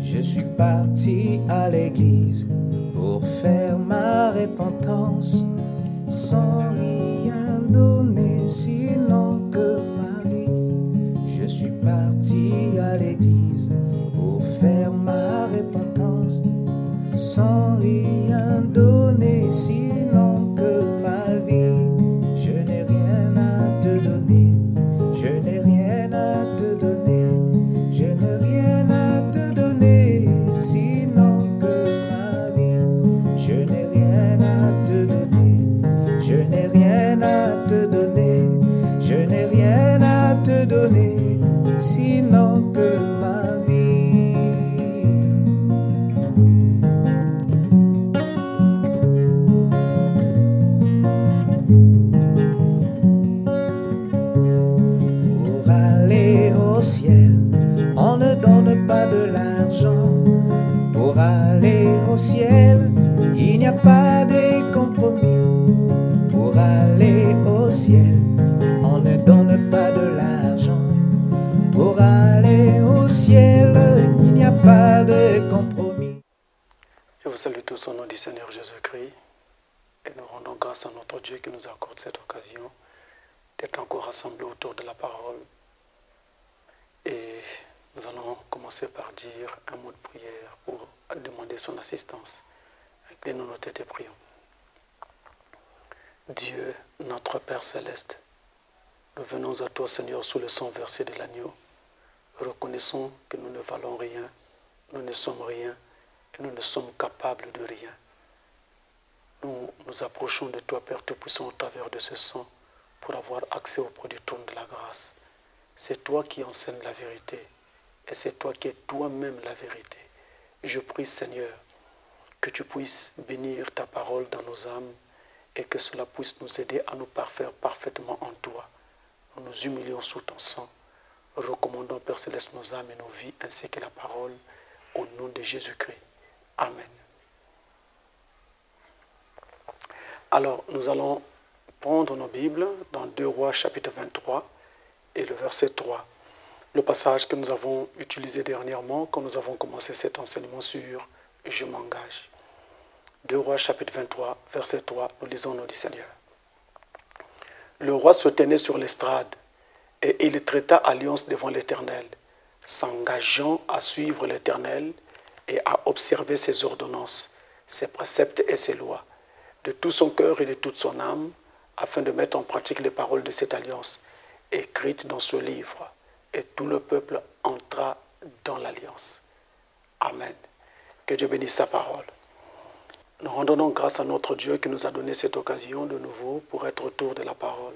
Je suis parti à l'église pour faire ma repentance, sans rien donner sinon que ma vie. Je suis parti à l'église pour faire ma repentance, sans rien donner sinon que ma vie. Je n'ai rien à te donner, je n'ai rien à te donner, je n'ai rien à te donner sinon que ma vie. Je n'ai rien à te donner, je n'ai rien à te donner, je n'ai rien à te donner sinon que ma vie. Pour aller au ciel, on ne donne pas de l'argent. Pour aller au ciel, il n'y a pas de compromis. Pour aller au ciel, on ne donne pas de l'argent. Pour aller au ciel, il n'y a pas de compromis. Je vous salue tous au nom du Seigneur Jésus-Christ et nous rendons grâce à notre Dieu qui nous accorde cette occasion d'être encore rassemblés autour de la parole. Et nous allons commencer par dire un mot de prière pour demander son assistance. Inclinons nos têtes et prions. Dieu, notre Père Céleste, nous venons à toi, Seigneur, sous le sang versé de l'agneau. Reconnaissons que nous ne valons rien, nous ne sommes rien et nous ne sommes capables de rien. Nous nous approchons de toi, Père Tout-Puissant, au travers de ce sang pour avoir accès auprès du trône de la grâce. C'est toi qui enseignes la vérité et c'est toi qui es toi-même la vérité. Je prie, Seigneur, que tu puisses bénir ta parole dans nos âmes et que cela puisse nous aider à nous parfaire parfaitement en toi. Nous nous humilions sous ton sang. Recommandons, Père Céleste, nos âmes et nos vies ainsi que la parole au nom de Jésus-Christ. Amen. Alors, nous allons prendre nos Bibles dans 2 Rois chapitre 23 et le verset 3. Le passage que nous avons utilisé dernièrement quand nous avons commencé cet enseignement sur « Je m'engage ». 2 Rois chapitre 23, verset 3, nous lisons au nom du Seigneur. Le roi se tenait sur l'estrade et il traita alliance devant l'Éternel, s'engageant à suivre l'Éternel et à observer ses ordonnances, ses préceptes et ses lois, de tout son cœur et de toute son âme, afin de mettre en pratique les paroles de cette alliance, écrites dans ce livre. Et tout le peuple entra dans l'alliance. Amen. Que Dieu bénisse sa parole. Nous rendons donc grâce à notre Dieu qui nous a donné cette occasion de nouveau pour être autour de la parole.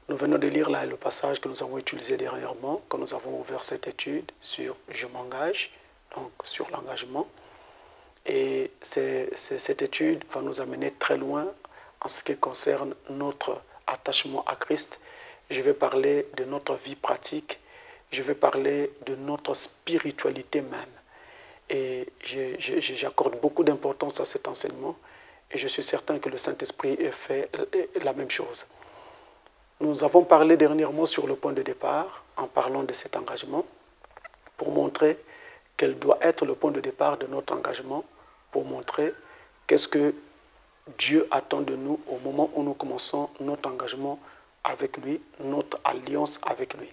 Nous venons de lire là le passage que nous avons utilisé dernièrement, quand nous avons ouvert cette étude sur « Je m'engage », donc sur l'engagement. Et cette étude va nous amener très loin en ce qui concerne notre attachement à Christ. Je vais parler de notre vie pratique, je vais parler de notre spiritualité même. Et j'accorde beaucoup d'importance à cet enseignement et je suis certain que le Saint-Esprit fait la même chose. Nous avons parlé dernièrement sur le point de départ en parlant de cet engagement pour montrer quel doit être le point de départ de notre engagement, pour montrer qu'est-ce que Dieu attend de nous au moment où nous commençons notre engagement avec lui, notre alliance avec lui.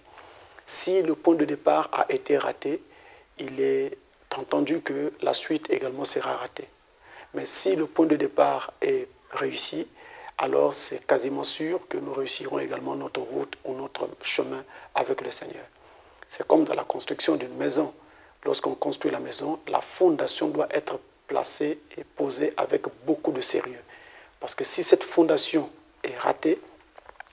Si le point de départ a été raté, il est entendu que la suite également sera ratée. Mais si le point de départ est réussi, alors c'est quasiment sûr que nous réussirons également notre route ou notre chemin avec le Seigneur. C'est comme dans la construction d'une maison. Lorsqu'on construit la maison, la fondation doit être placée et posée avec beaucoup de sérieux. Parce que si cette fondation est ratée,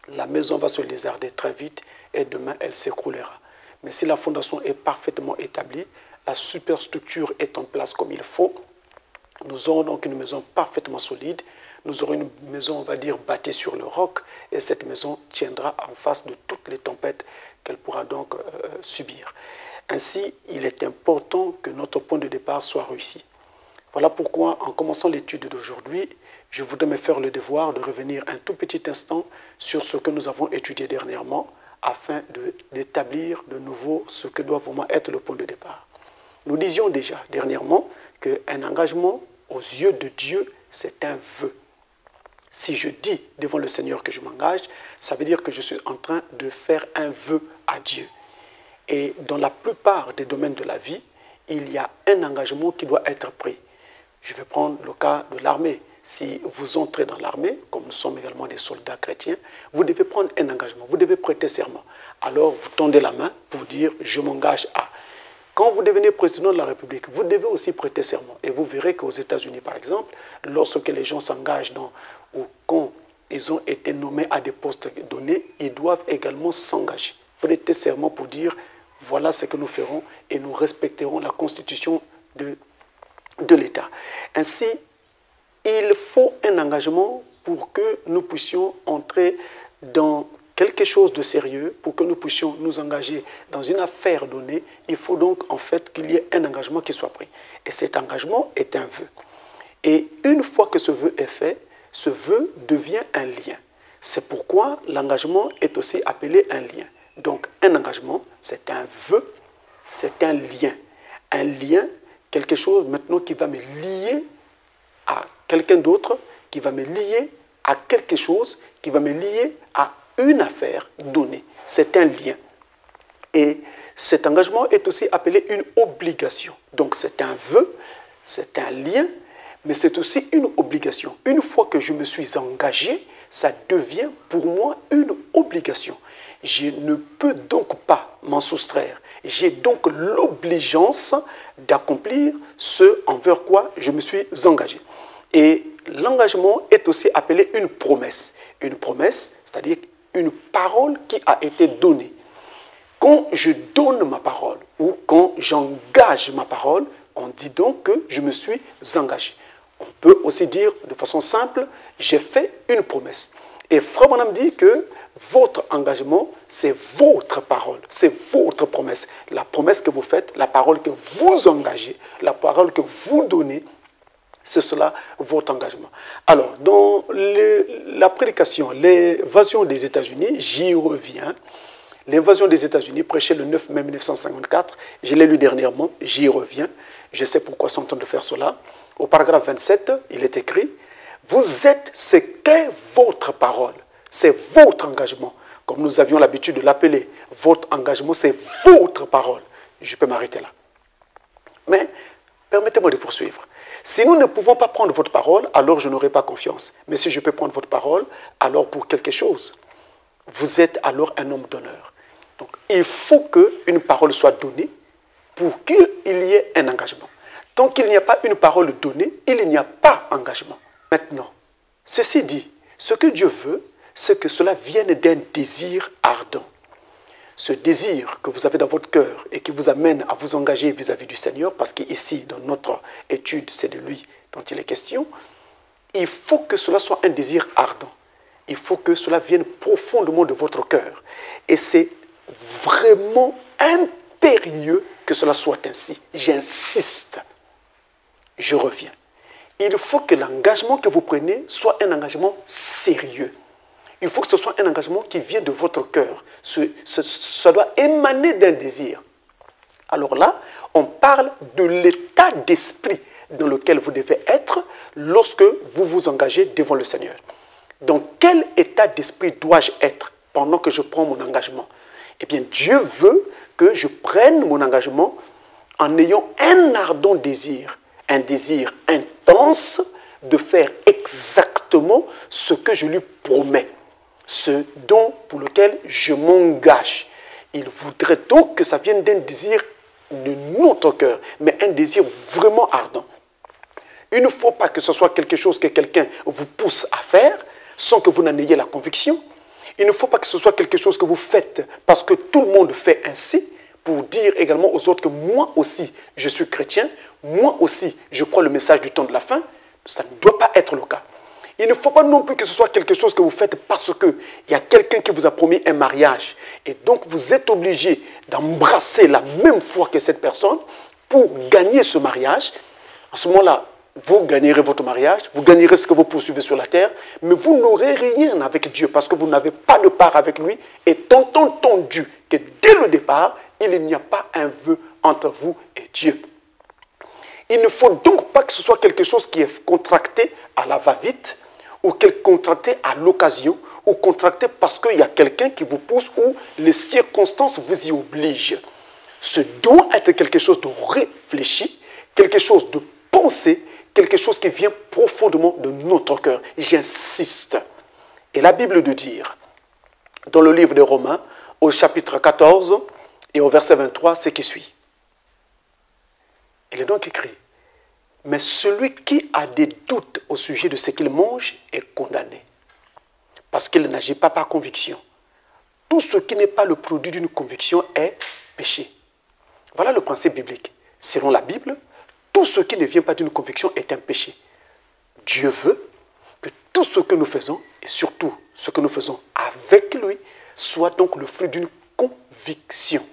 la maison va se lézarder très vite et demain elle s'écroulera. Mais si la fondation est parfaitement établie, la superstructure est en place comme il faut, nous aurons donc une maison parfaitement solide, nous aurons une maison, on va dire, bâtie sur le roc, et cette maison tiendra en face de toutes les tempêtes qu'elle pourra donc subir. Ainsi, il est important que notre point de départ soit réussi. Voilà pourquoi, en commençant l'étude d'aujourd'hui, je voudrais me faire le devoir de revenir un tout petit instant sur ce que nous avons étudié dernièrement, afin d'établir de nouveau ce que doit vraiment être le point de départ. Nous disions déjà dernièrement qu'un engagement aux yeux de Dieu, c'est un vœu. Si je dis devant le Seigneur que je m'engage, ça veut dire que je suis en train de faire un vœu à Dieu. Et dans la plupart des domaines de la vie, il y a un engagement qui doit être pris. Je vais prendre le cas de l'armée. Si vous entrez dans l'armée, comme nous sommes également des soldats chrétiens, vous devez prendre un engagement, vous devez prêter serment. Alors vous tendez la main pour dire « je m'engage à ». Quand vous devenez président de la République, vous devez aussi prêter serment. Et vous verrez qu'aux États-Unis, par exemple, lorsque les gens s'engagent ou quand ils ont été nommés à des postes donnés, ils doivent également s'engager, prêter serment pour dire « voilà ce que nous ferons et nous respecterons la constitution de l'État ». Ainsi, il faut un engagement pour que nous puissions entrer dans quelque chose de sérieux, pour que nous puissions nous engager dans une affaire donnée. Il faut donc en fait qu'il y ait un engagement qui soit pris. Et cet engagement est un vœu. Et une fois que ce vœu est fait, ce vœu devient un lien. C'est pourquoi l'engagement est aussi appelé un lien. Donc un engagement, c'est un vœu, c'est un lien. Un lien, quelque chose maintenant qui va me lier à quelqu'un d'autre, qui va me lier à quelque chose, qui va me lier à une affaire donnée. C'est un lien. Et cet engagement est aussi appelé une obligation. Donc c'est un vœu, c'est un lien, mais c'est aussi une obligation. Une fois que je me suis engagé, ça devient pour moi une obligation. Je ne peux donc pas m'en soustraire. J'ai donc l'obligeance d'accomplir ce envers quoi je me suis engagé. Et l'engagement est aussi appelé une promesse. Une promesse, c'est-à-dire une parole qui a été donnée. Quand je donne ma parole ou quand j'engage ma parole, on dit donc que je me suis engagé. On peut aussi dire de façon simple, j'ai fait une promesse. Et Frère Branham dit que votre engagement, c'est votre parole, c'est votre promesse. La promesse que vous faites, la parole que vous engagez, la parole que vous donnez, c'est cela votre engagement. Alors, dans la prédication, l'évasion des États-Unis, j'y reviens. L'invasion des États-Unis, prêchée le 9 mai 1954, je l'ai lu dernièrement, j'y reviens. Je sais pourquoi ils sont en train de faire cela. Au paragraphe 27, il est écrit « Vous êtes ce qu'est votre parole, c'est votre engagement. » Comme nous avions l'habitude de l'appeler, votre engagement, c'est votre parole. Je peux m'arrêter là. Mais permettez-moi de poursuivre. Si nous ne pouvons pas prendre votre parole, alors je n'aurai pas confiance. Mais si je peux prendre votre parole, alors pour quelque chose, vous êtes alors un homme d'honneur. Donc, il faut qu'une parole soit donnée pour qu'il y ait un engagement. Tant qu'il n'y a pas une parole donnée, il n'y a pas d'engagement. Maintenant, ceci dit, ce que Dieu veut, c'est que cela vienne d'un désir ardent. Ce désir que vous avez dans votre cœur et qui vous amène à vous engager vis-à-vis du Seigneur, parce qu'ici, dans notre étude, c'est de lui dont il est question, il faut que cela soit un désir ardent. Il faut que cela vienne profondément de votre cœur. Et c'est vraiment impérieux que cela soit ainsi. J'insiste. Je reviens. Il faut que l'engagement que vous prenez soit un engagement sérieux. Il faut que ce soit un engagement qui vient de votre cœur. Ça doit émaner d'un désir. Alors là, on parle de l'état d'esprit dans lequel vous devez être lorsque vous vous engagez devant le Seigneur. Dans quel état d'esprit dois-je être pendant que je prends mon engagement? Eh bien, Dieu veut que je prenne mon engagement en ayant un ardent désir, un désir intense de faire exactement ce que je lui promets, ce dont pour lequel je m'engage. Il voudrait donc que ça vienne d'un désir de notre cœur, mais un désir vraiment ardent. Il ne faut pas que ce soit quelque chose que quelqu'un vous pousse à faire sans que vous n'en ayez la conviction. Il ne faut pas que ce soit quelque chose que vous faites parce que tout le monde fait ainsi, pour dire également aux autres que moi aussi, je suis chrétien, moi aussi, je crois le message du temps de la fin. Ça ne doit pas être le cas. Il ne faut pas non plus que ce soit quelque chose que vous faites parce qu'il y a quelqu'un qui vous a promis un mariage. Et donc, vous êtes obligé d'embrasser la même foi que cette personne pour gagner ce mariage. À ce moment-là, vous gagnerez votre mariage, vous gagnerez ce que vous poursuivez sur la terre, mais vous n'aurez rien avec Dieu parce que vous n'avez pas de part avec lui, étant entendu que dès le départ, il n'y a pas un vœu entre vous et Dieu. Il ne faut donc pas que ce soit quelque chose qui est contracté à la va-vite, ou contracté à l'occasion, ou contracté parce qu'il y a quelqu'un qui vous pousse ou les circonstances vous y obligent. Ce doit être quelque chose de réfléchi, quelque chose de pensé, quelque chose qui vient profondément de notre cœur. J'insiste. Et la Bible de dire, dans le livre des Romains, au chapitre 14 et au verset 23, ce qui suit. Il est donc écrit, mais celui qui a des doutes au sujet de ce qu'il mange est condamné, parce qu'il n'agit pas par conviction. Tout ce qui n'est pas le produit d'une conviction est péché. Voilà le principe biblique. Selon la Bible, tout ce qui ne vient pas d'une conviction est un péché. Dieu veut que tout ce que nous faisons, et surtout ce que nous faisons avec lui, soit donc le fruit d'une conviction.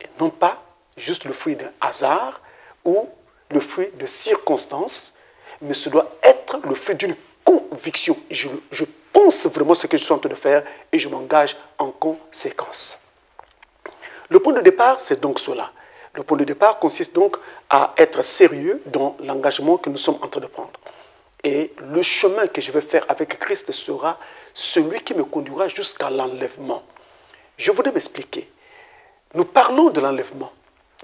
Et non pas juste le fruit d'un hasard ou le fruit de circonstances, mais ce doit être le fruit d'une conviction. Je pense vraiment ce que je suis en train de faire et je m'engage en conséquence. Le point de départ, c'est donc cela. Le point de départ consiste donc à être sérieux dans l'engagement que nous sommes en train de prendre. Et le chemin que je vais faire avec Christ sera celui qui me conduira jusqu'à l'enlèvement. Je voudrais m'expliquer. Nous parlons de l'enlèvement,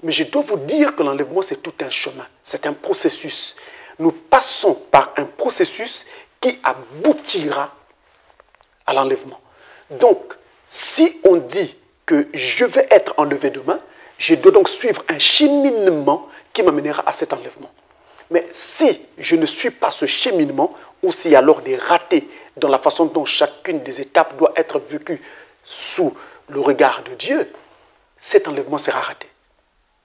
mais je dois vous dire que l'enlèvement, c'est tout un chemin, c'est un processus. Nous passons par un processus qui aboutira à l'enlèvement. Donc, si on dit que je vais être enlevé demain, je dois donc suivre un cheminement qui m'amènera à cet enlèvement. Mais si je ne suis pas ce cheminement, ou s'il y a alors des ratés dans la façon dont chacune des étapes doit être vécue sous le regard de Dieu, cet enlèvement sera raté.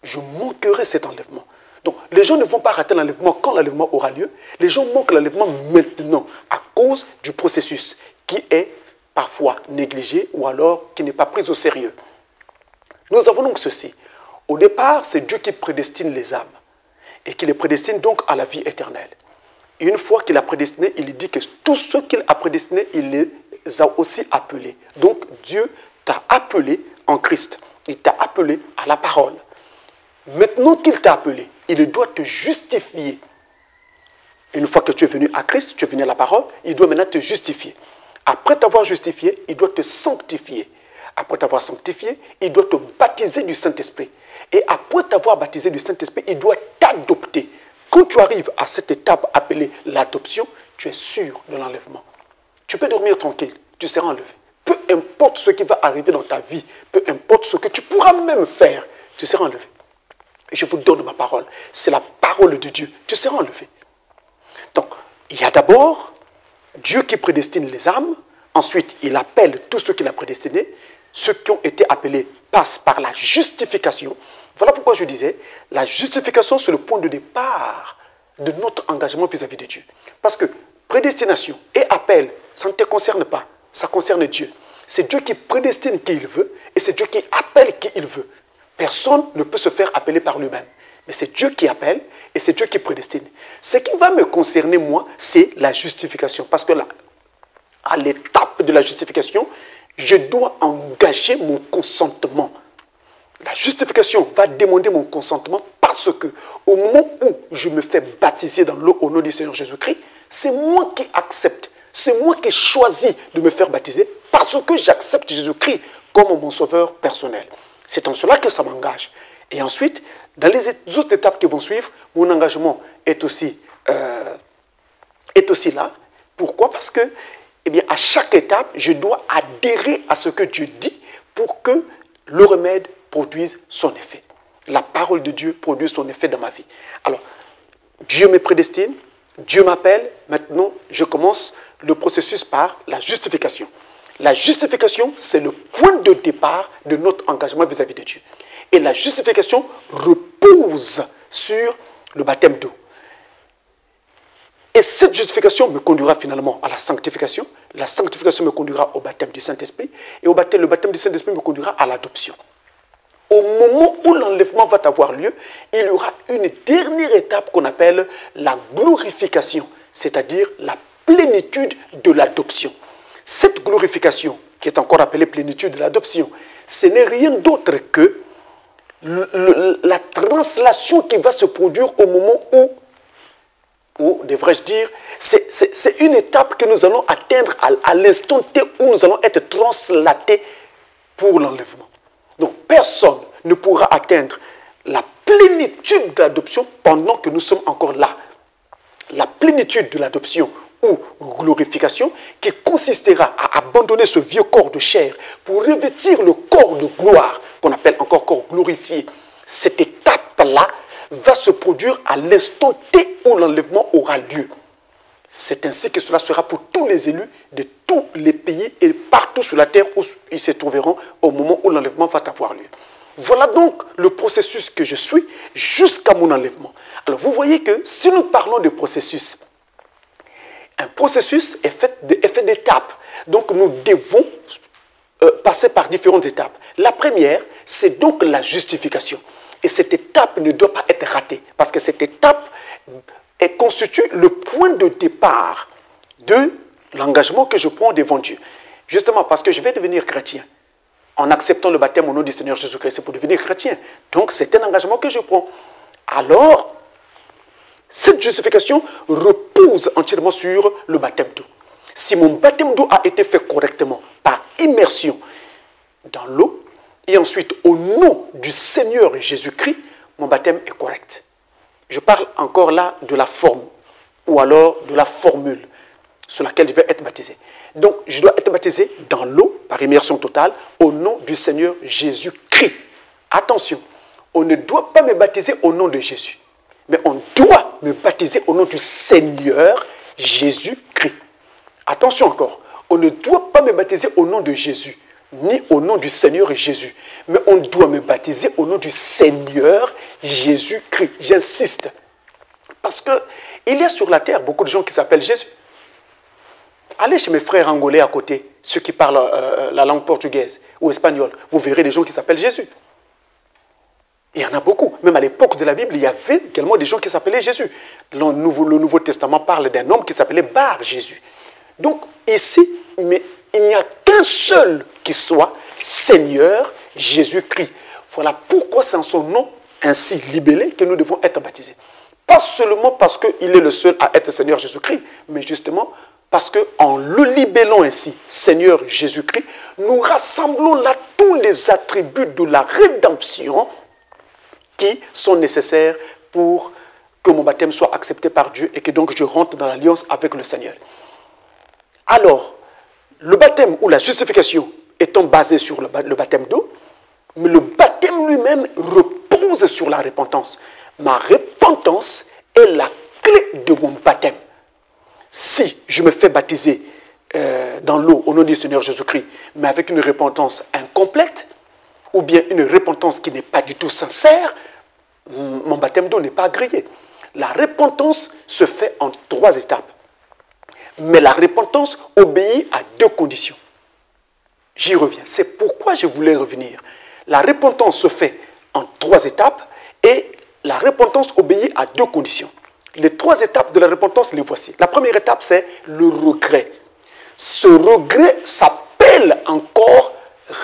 Je manquerai cet enlèvement. Donc, les gens ne vont pas rater l'enlèvement quand l'enlèvement aura lieu. Les gens manquent l'enlèvement maintenant à cause du processus qui est parfois négligé ou alors qui n'est pas pris au sérieux. Nous avons donc ceci. Au départ, c'est Dieu qui prédestine les âmes et qui les prédestine donc à la vie éternelle. Et une fois qu'il a prédestiné, il dit que tous ceux qu'il a prédestinés, il les a aussi appelés. Donc, Dieu t'a appelé en Christ. Il t'a appelé à la parole. Maintenant qu'il t'a appelé, il doit te justifier. Une fois que tu es venu à Christ, tu es venu à la parole, il doit maintenant te justifier. Après t'avoir justifié, il doit te sanctifier. Après t'avoir sanctifié, il doit te baptiser du Saint-Esprit. Et après t'avoir baptisé du Saint-Esprit, il doit t'adopter. Quand tu arrives à cette étape appelée l'adoption, tu es sûr de l'enlèvement. Tu peux dormir tranquille, tu seras enlevé. Peu importe ce qui va arriver dans ta vie, peu importe ce que tu pourras même faire, tu seras enlevé. Je vous donne ma parole. C'est la parole de Dieu. Tu seras enlevé. Donc, il y a d'abord Dieu qui prédestine les âmes. Ensuite, il appelle tous ceux qu'il a prédestinés. Ceux qui ont été appelés passent par la justification. Voilà pourquoi je disais, la justification, c'est le point de départ de notre engagement vis-à-vis de Dieu. Parce que prédestination et appel, ça ne te concerne pas. Ça concerne Dieu. C'est Dieu qui prédestine qui il veut et c'est Dieu qui appelle qui il veut. Personne ne peut se faire appeler par lui-même. Mais c'est Dieu qui appelle et c'est Dieu qui prédestine. Ce qui va me concerner, moi, c'est la justification. Parce que là, à l'étape de la justification, je dois engager mon consentement. La justification va demander mon consentement parce que au moment où je me fais baptiser dans l'eau au nom du Seigneur Jésus-Christ, c'est moi qui accepte. C'est moi qui choisis de me faire baptiser parce que j'accepte Jésus-Christ comme mon sauveur personnel. C'est en cela que ça m'engage. Et ensuite, dans les autres étapes qui vont suivre, mon engagement est aussi là. Pourquoi? Parce que, eh bien, à chaque étape, je dois adhérer à ce que Dieu dit pour que le remède produise son effet. La parole de Dieu produit son effet dans ma vie. Alors, Dieu me prédestine, Dieu m'appelle. Maintenant, je commence le processus par la justification. La justification, c'est le point de départ de notre engagement vis-à-vis de Dieu. Et la justification repose sur le baptême d'eau. Et cette justification me conduira finalement à la sanctification. La sanctification me conduira au baptême du Saint-Esprit. Et le baptême du Saint-Esprit me conduira à l'adoption. au moment où l'enlèvement va avoir lieu, il y aura une dernière étape qu'on appelle la glorification, c'est-à-dire la plénitude de l'adoption. Cette glorification, qui est encore appelée plénitude de l'adoption, ce n'est rien d'autre que la translation qui va se produire au moment où devrais-je dire, c'est une étape que nous allons atteindre à l'instant T où nous allons être translatés pour l'enlèvement. Donc personne ne pourra atteindre la plénitude de l'adoption pendant que nous sommes encore là. La plénitude de l'adoption ou glorification qui consistera à abandonner ce vieux corps de chair pour revêtir le corps de gloire qu'on appelle encore corps glorifié. Cette étape-là va se produire à l'instant T où l'enlèvement aura lieu. C'est ainsi que cela sera pour tous les élus de tous les pays et partout sur la terre où ils se trouveront au moment où l'enlèvement va avoir lieu. Voilà donc le processus que je suis jusqu'à mon enlèvement. Alors vous voyez que si nous parlons de processus, un processus est fait d'étapes. Donc nous devons passer par différentes étapes. La première, c'est donc la justification. Et cette étape ne doit pas être ratée. Parce que cette étape constitue le point de départ de l'engagement que je prends devant Dieu. Justement parce que je vais devenir chrétien. En acceptant le baptême au nom du Seigneur Jésus-Christ, c'est pour devenir chrétien. Donc c'est un engagement que je prends. Alors, cette justification repose entièrement sur le baptême d'eau. Si mon baptême d'eau a été fait correctement, par immersion dans l'eau, et ensuite au nom du Seigneur Jésus-Christ, mon baptême est correct. Je parle encore là de la forme, ou alors de la formule sur laquelle je vais être baptisé. Donc, je dois être baptisé dans l'eau, par immersion totale, au nom du Seigneur Jésus-Christ. Attention, on ne doit pas me baptiser au nom de Jésus, mais on doit me baptiser au nom du Seigneur Jésus-Christ. Attention encore, on ne doit pas me baptiser au nom de Jésus, ni au nom du Seigneur Jésus, mais on doit me baptiser au nom du Seigneur Jésus-Christ. J'insiste, parce qu'il y a sur la terre beaucoup de gens qui s'appellent Jésus. Allez chez mes frères angolais à côté, ceux qui parlent la langue portugaise ou espagnole, vous verrez des gens qui s'appellent Jésus. Il y en a beaucoup. Même à l'époque de la Bible, il y avait également des gens qui s'appelaient Jésus. Le Nouveau Testament parle d'un homme qui s'appelait Bar Jésus. Donc ici, mais il n'y a qu'un seul qui soit Seigneur Jésus-Christ. Voilà pourquoi c'est en son nom ainsi libellé que nous devons être baptisés. Pas seulement parce qu'il est le seul à être Seigneur Jésus-Christ, mais justement parce qu'en le libellant ainsi, Seigneur Jésus-Christ, nous rassemblons là tous les attributs de la rédemption qui sont nécessaires pour que mon baptême soit accepté par Dieu et que donc je rentre dans l'alliance avec le Seigneur. Alors, le baptême ou la justification étant basé sur le baptême d'eau, mais le baptême lui-même repose sur la repentance. Ma repentance est la clé de mon baptême. Si je me fais baptiser dans l'eau au nom du Seigneur Jésus-Christ, mais avec une repentance incomplète, ou bien une repentance qui n'est pas du tout sincère, mon baptême d'eau n'est pas agréé. La repentance se fait en 3 étapes. Mais la repentance obéit à 2 conditions. J'y reviens. C'est pourquoi je voulais revenir. La repentance se fait en 3 étapes et la repentance obéit à 2 conditions. Les 3 étapes de la repentance, les voici. La première étape, c'est le regret. Ce regret s'appelle encore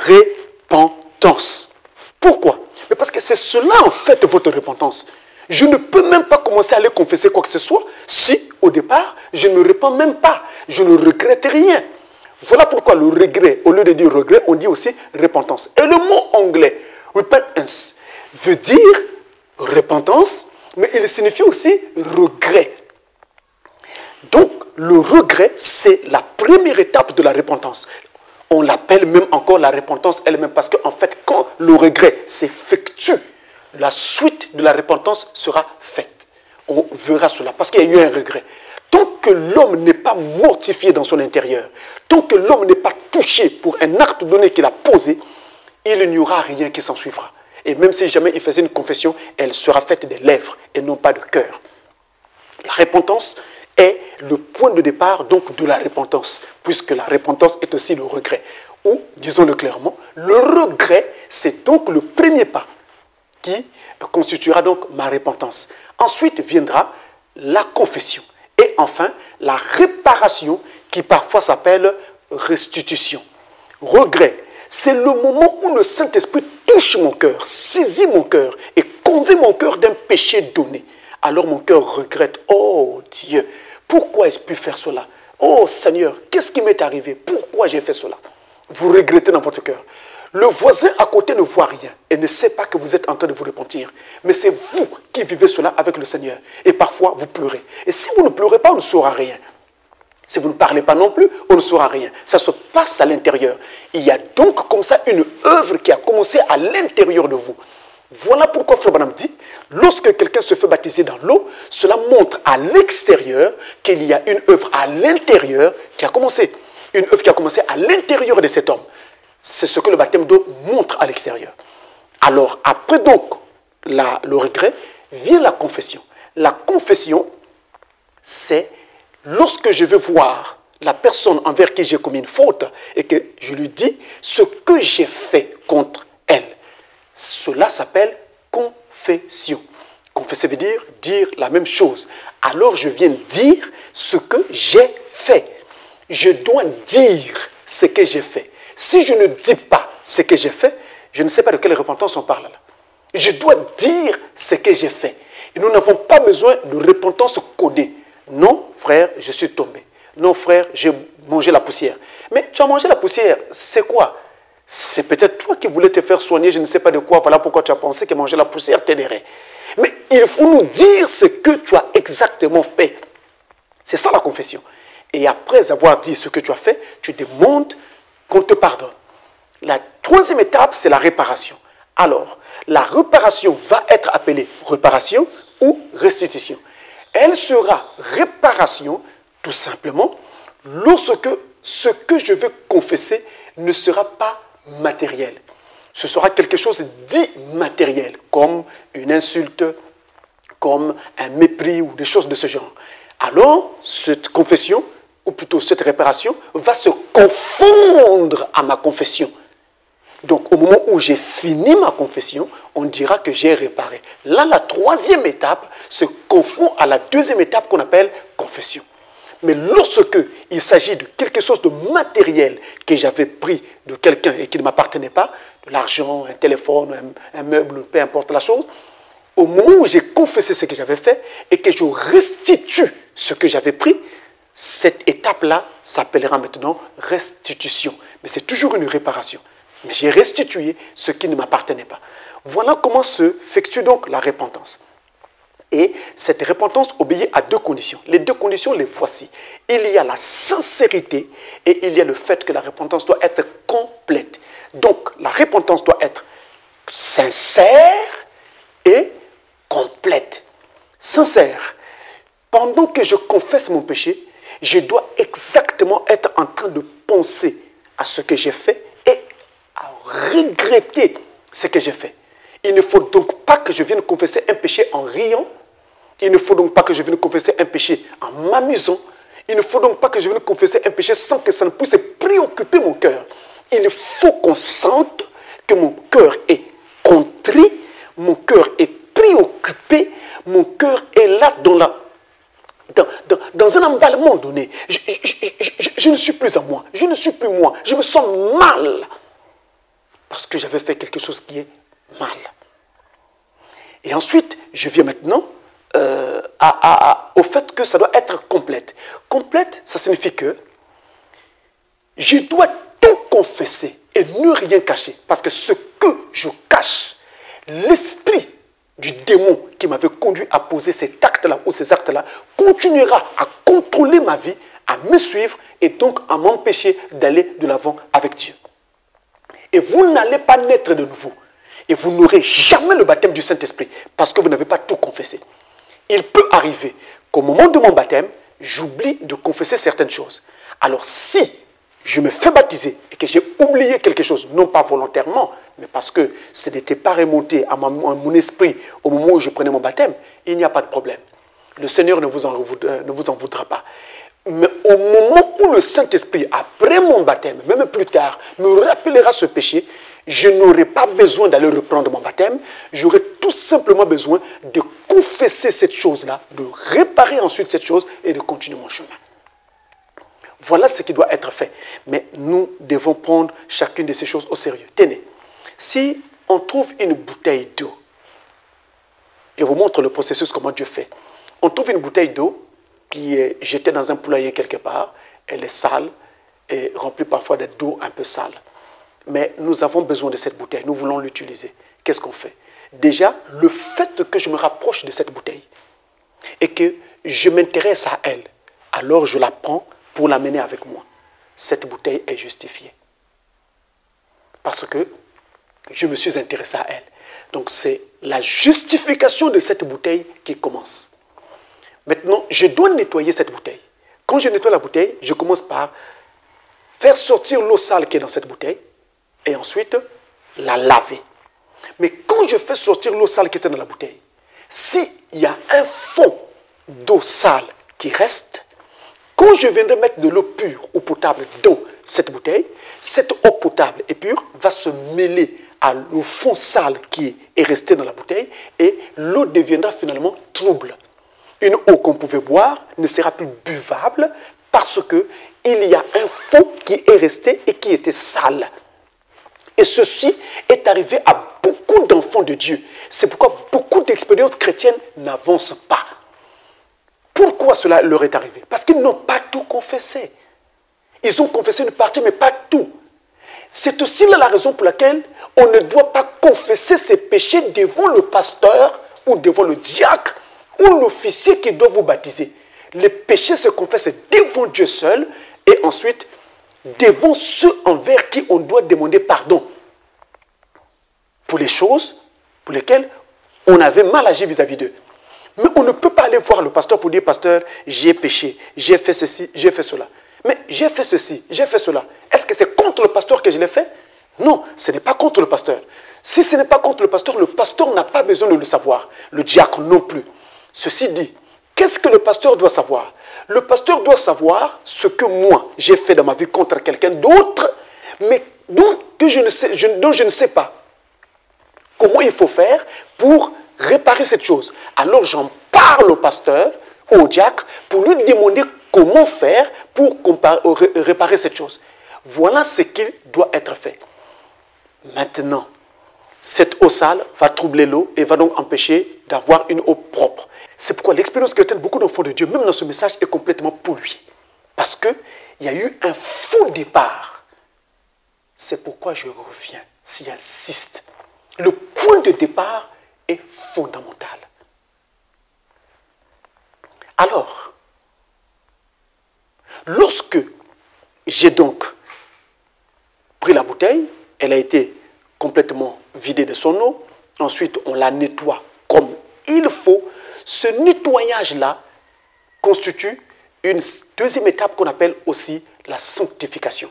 repentance. Pourquoi? Mais parce que c'est cela en fait votre repentance. Je ne peux même pas commencer à aller confesser quoi que ce soit si, au départ, je ne me repens même pas. Je ne regrette rien. Voilà pourquoi le regret, au lieu de dire regret, on dit aussi repentance. Et le mot anglais, repentance, veut dire repentance, mais il signifie aussi regret. Donc, le regret, c'est la première étape de la repentance. On l'appelle même encore la repentance elle-même, parce qu'en fait, quand le regret s'effectue, la suite de la repentance sera faite. On verra cela, parce qu'il y a eu un regret. Tant que l'homme n'est pas mortifié dans son intérieur, tant que l'homme n'est pas touché pour un acte donné qu'il a posé, il n'y aura rien qui s'en suivra. Et même si jamais il faisait une confession, elle sera faite des lèvres et non pas de cœur. La repentance est le point de départ donc de la repentance, puisque la repentance est aussi le regret. Ou, disons-le clairement, le regret, c'est donc le premier pas qui constituera donc ma repentance. Ensuite viendra la confession. Et enfin, la réparation qui parfois s'appelle restitution. Regret, c'est le moment où le Saint-Esprit touche mon cœur, saisit mon cœur et convainc mon cœur d'un péché donné. Alors mon cœur regrette, oh Dieu, pourquoi ai-je pu faire cela? Oh Seigneur, qu'est-ce qui m'est arrivé? Pourquoi j'ai fait cela? Vous regrettez dans votre cœur. Le voisin à côté ne voit rien et ne sait pas que vous êtes en train de vous repentir. Mais c'est vous qui vivez cela avec le Seigneur. Et parfois, vous pleurez. Et si vous ne pleurez pas, on ne saura rien. Si vous ne parlez pas non plus, on ne saura rien. Ça se passe à l'intérieur. Il y a donc comme ça une œuvre qui a commencé à l'intérieur de vous. Voilà pourquoi Frère Branham dit, lorsque quelqu'un se fait baptiser dans l'eau, cela montre à l'extérieur qu'il y a une œuvre à l'intérieur qui a commencé. Une œuvre qui a commencé à l'intérieur de cet homme. C'est ce que le baptême d'eau montre à l'extérieur. Alors, après donc le regret, vient la confession. La confession, c'est lorsque je vais voir la personne envers qui j'ai commis une faute et que je lui dis ce que j'ai fait contre elle. Cela s'appelle confession. Confesser veut dire la même chose. Alors je viens dire ce que j'ai fait. Je dois dire ce que j'ai fait. Si je ne dis pas ce que j'ai fait, je ne sais pas de quelle repentance on parle là. Je dois dire ce que j'ai fait. Et nous n'avons pas besoin de repentance codée. Non, frère, je suis tombé. Non, frère, j'ai mangé la poussière. Mais tu as mangé la poussière, c'est quoi? C'est peut-être toi qui voulais te faire soigner, je ne sais pas de quoi. Voilà pourquoi tu as pensé que manger la poussière t'aiderait. Mais il faut nous dire ce que tu as exactement fait. C'est ça la confession. Et après avoir dit ce que tu as fait, tu demandes qu'on te pardonne. La troisième étape, c'est la réparation. Alors, la réparation va être appelée réparation ou restitution. Elle sera réparation, tout simplement, lorsque ce que je vais confesser ne sera pas matériel. Ce sera quelque chose d'immatériel, comme une insulte, comme un mépris ou des choses de ce genre. Alors, cette confession, ou plutôt cette réparation, va se confondre à ma confession. Donc, au moment où j'ai fini ma confession, on dira que j'ai réparé. Là, la troisième étape se confond à la deuxième étape qu'on appelle confession. Mais lorsque il s'agit de quelque chose de matériel que j'avais pris de quelqu'un et qui ne m'appartenait pas, de l'argent, un téléphone, un meuble, peu importe la chose, au moment où j'ai confessé ce que j'avais fait et que je restitue ce que j'avais pris, cette étape-là s'appellera maintenant restitution. Mais c'est toujours une réparation. Mais j'ai restitué ce qui ne m'appartenait pas. Voilà comment se effectue donc la repentance. Et cette repentance obéit à deux conditions. Les deux conditions, les voici. Il y a la sincérité et il y a le fait que la repentance doit être complète. Donc, la repentance doit être sincère et complète. Sincère. Pendant que je confesse mon péché, je dois exactement être en train de penser à ce que j'ai fait et à regretter ce que j'ai fait. Il ne faut donc pas que je vienne confesser un péché en riant. Il ne faut donc pas que je vienne confesser un péché en m'amusant. Il ne faut donc pas que je vienne confesser un péché sans que ça ne puisse préoccuper mon cœur. Il faut qu'on sente que mon cœur est contrit, mon cœur est préoccupé, mon cœur est là dans un emballement donné. Je ne suis plus à moi, je ne suis plus moi, je me sens mal parce que j'avais fait quelque chose qui est mal. Et ensuite, je viens maintenant au fait que ça doit être complète. Complète, ça signifie que je dois tout confesser et ne rien cacher. Parce que ce que je cache, l'esprit du démon qui m'avait conduit à poser cet acte-là ou ces actes-là continuera à contrôler ma vie, à me suivre et donc à m'empêcher d'aller de l'avant avec Dieu. Et vous n'allez pas naître de nouveau. Et vous n'aurez jamais le baptême du Saint-Esprit parce que vous n'avez pas tout confessé. Il peut arriver qu'au moment de mon baptême, j'oublie de confesser certaines choses. Alors si je me fais baptiser et que j'ai oublié quelque chose, non pas volontairement, mais parce que ce n'était pas remonté à mon esprit au moment où je prenais mon baptême, il n'y a pas de problème. Le Seigneur ne vous en voudra pas. Mais au moment où le Saint-Esprit, après mon baptême, même plus tard, me rappellera ce péché, je n'aurai pas besoin d'aller reprendre mon baptême. J'aurai tout simplement besoin de confesser cette chose-là, de réparer ensuite cette chose et de continuer mon chemin. Voilà ce qui doit être fait. Mais nous devons prendre chacune de ces choses au sérieux. Tenez, si on trouve une bouteille d'eau, je vous montre le processus, comment Dieu fait. On trouve une bouteille d'eau qui est jetée dans un poulailler quelque part, elle est sale et remplie parfois d'eau un peu sale. Mais nous avons besoin de cette bouteille, nous voulons l'utiliser. Qu'est-ce qu'on fait? Déjà, le fait que je me rapproche de cette bouteille et que je m'intéresse à elle, alors je la prends pour l'amener avec moi. Cette bouteille est justifiée. Parce que je me suis intéressé à elle. Donc c'est la justification de cette bouteille qui commence. Maintenant, je dois nettoyer cette bouteille. Quand je nettoie la bouteille, je commence par faire sortir l'eau sale qui est dans cette bouteille et ensuite la laver. Mais quand je fais sortir l'eau sale qui était dans la bouteille, s'il y a un fond d'eau sale qui reste, quand je viendrai mettre de l'eau pure ou potable dans cette bouteille, cette eau potable et pure va se mêler au fond sale qui est resté dans la bouteille et l'eau deviendra finalement trouble. Une eau qu'on pouvait boire ne sera plus buvable parce qu'il y a un fond qui est resté et qui était sale. Et ceci est arrivé à beaucoup d'enfants de Dieu. C'est pourquoi beaucoup d'expériences chrétiennes n'avancent pas. Pourquoi cela leur est arrivé? Parce qu'ils n'ont pas tout confessé. Ils ont confessé une partie, mais pas tout. C'est aussi là la raison pour laquelle on ne doit pas confesser ses péchés devant le pasteur ou devant le diacre ou l'officier qui doit vous baptiser. Les péchés se confessent devant Dieu seul et ensuite devant ceux envers qui on doit demander pardon pour les choses pour lesquelles on avait mal agi vis-à-vis d'eux. Mais on ne peut pas aller voir le pasteur pour dire, pasteur, j'ai péché, j'ai fait ceci, j'ai fait cela. Mais j'ai fait ceci, j'ai fait cela. Est-ce que c'est contre le pasteur que je l'ai fait? Non, ce n'est pas contre le pasteur. Si ce n'est pas contre le pasteur n'a pas besoin de le savoir. Le diacre non plus. Ceci dit, qu'est-ce que le pasteur doit savoir? Le pasteur doit savoir ce que moi, j'ai fait dans ma vie contre quelqu'un d'autre, mais dont je ne sais pas comment il faut faire pour réparer cette chose. Alors j'en parle au pasteur, au diacre, pour lui demander comment faire pour réparer cette chose. Voilà ce qui doit être fait. Maintenant, cette eau sale va troubler l'eau et va donc empêcher d'avoir une eau propre. C'est pourquoi l'expérience chrétienne, beaucoup d'enfants de Dieu, même dans ce message, est complètement polluée. Parce qu'il y a eu un faux départ. C'est pourquoi je reviens, j'insiste. Le point de départ est fondamental. Alors, lorsque j'ai donc pris la bouteille, elle a été complètement vidée de son eau, ensuite on la nettoie comme il faut. Ce nettoyage-là constitue une deuxième étape qu'on appelle aussi la sanctification.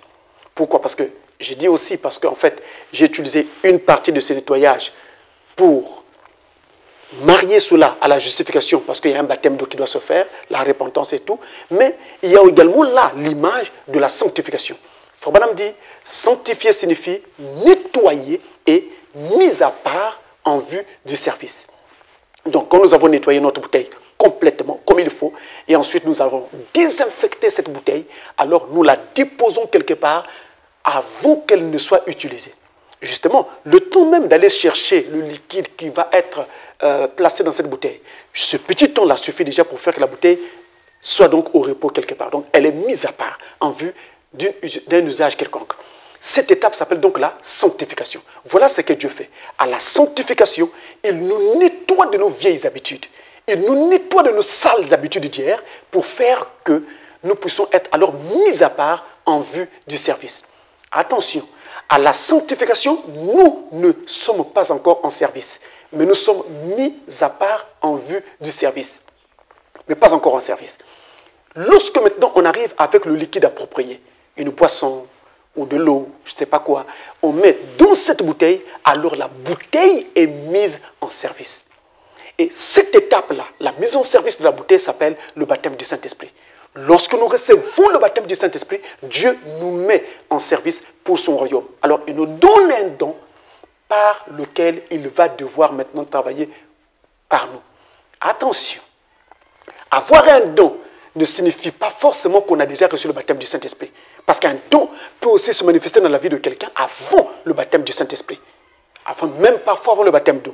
Pourquoi? Parce que, j'ai dit aussi parce qu'en fait, j'ai utilisé une partie de ce nettoyage pour marier cela à la justification, parce qu'il y a un baptême d'eau qui doit se faire, la repentance et tout, mais il y a également là l'image de la sanctification. Frère Branham dit, sanctifier signifie nettoyer et mis à part en vue du service. Donc, quand nous avons nettoyé notre bouteille complètement, comme il faut, et ensuite nous avons désinfecté cette bouteille, alors nous la déposons quelque part avant qu'elle ne soit utilisée. Justement, le temps même d'aller chercher le liquide qui va être placé dans cette bouteille, ce petit temps-là suffit déjà pour faire que la bouteille soit donc au repos quelque part. Donc, elle est mise à part en vue d'un usage quelconque. Cette étape s'appelle donc la sanctification. Voilà ce que Dieu fait. À la sanctification, il nous nettoie de nos vieilles habitudes. Il nous nettoie de nos sales habitudes d'hier pour faire que nous puissions être alors mis à part en vue du service. Attention, à la sanctification, nous ne sommes pas encore en service, mais nous sommes mis à part en vue du service, mais pas encore en service. Lorsque maintenant on arrive avec le liquide approprié, une boisson ou de l'eau, je ne sais pas quoi, on met dans cette bouteille, alors la bouteille est mise en service. Et cette étape-là, la mise en service de la bouteille s'appelle le baptême du Saint-Esprit. Lorsque nous recevons le baptême du Saint-Esprit, Dieu nous met en service pour son royaume. Alors, il nous donne un don par lequel il va devoir maintenant travailler par nous. Attention, avoir un don ne signifie pas forcément qu'on a déjà reçu le baptême du Saint-Esprit. Parce qu'un don peut aussi se manifester dans la vie de quelqu'un avant le baptême du Saint-Esprit. Même parfois avant le baptême d'eau.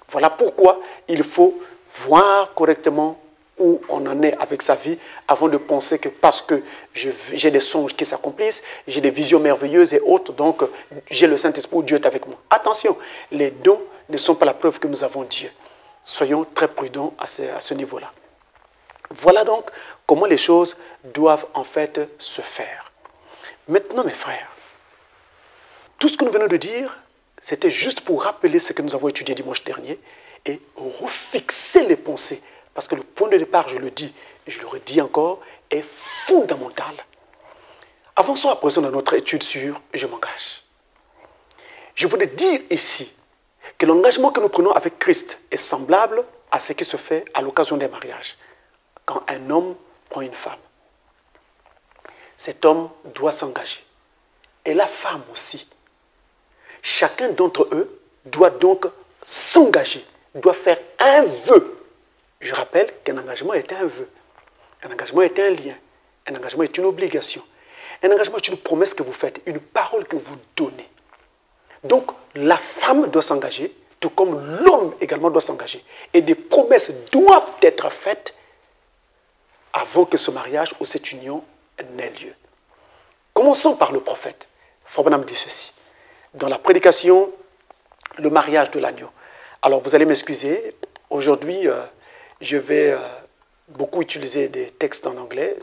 Voilà pourquoi il faut voir correctement où on en est avec sa vie avant de penser que parce que j'ai des songes qui s'accomplissent, j'ai des visions merveilleuses et autres, donc j'ai le Saint-Esprit ou Dieu est avec moi. Attention, les dons ne sont pas la preuve que nous avons Dieu. Soyons très prudents à ce niveau-là. Voilà donc comment les choses doivent en fait se faire. Maintenant, mes frères, tout ce que nous venons de dire, c'était juste pour rappeler ce que nous avons étudié dimanche dernier et refixer les pensées. Parce que le point de départ, je le dis, et je le redis encore, est fondamental. Avançons à présent dans notre étude sur « Je m'engage ». Je voudrais dire ici que l'engagement que nous prenons avec Christ est semblable à ce qui se fait à l'occasion des mariages. Quand un homme prend une femme, cet homme doit s'engager. Et la femme aussi. Chacun d'entre eux doit donc s'engager, doit faire un vœu. Je rappelle qu'un engagement est un vœu. Un engagement est un lien. Un engagement est une obligation. Un engagement est une promesse que vous faites, une parole que vous donnez. Donc, la femme doit s'engager, tout comme l'homme également doit s'engager. Et des promesses doivent être faites avant que ce mariage ou cette union n'ait lieu. Commençons par le prophète. Frère Branham dit ceci. Dans la prédication, le mariage de l'agneau. Alors, vous allez m'excuser. Aujourd'hui, je vais beaucoup utiliser des textes en anglais.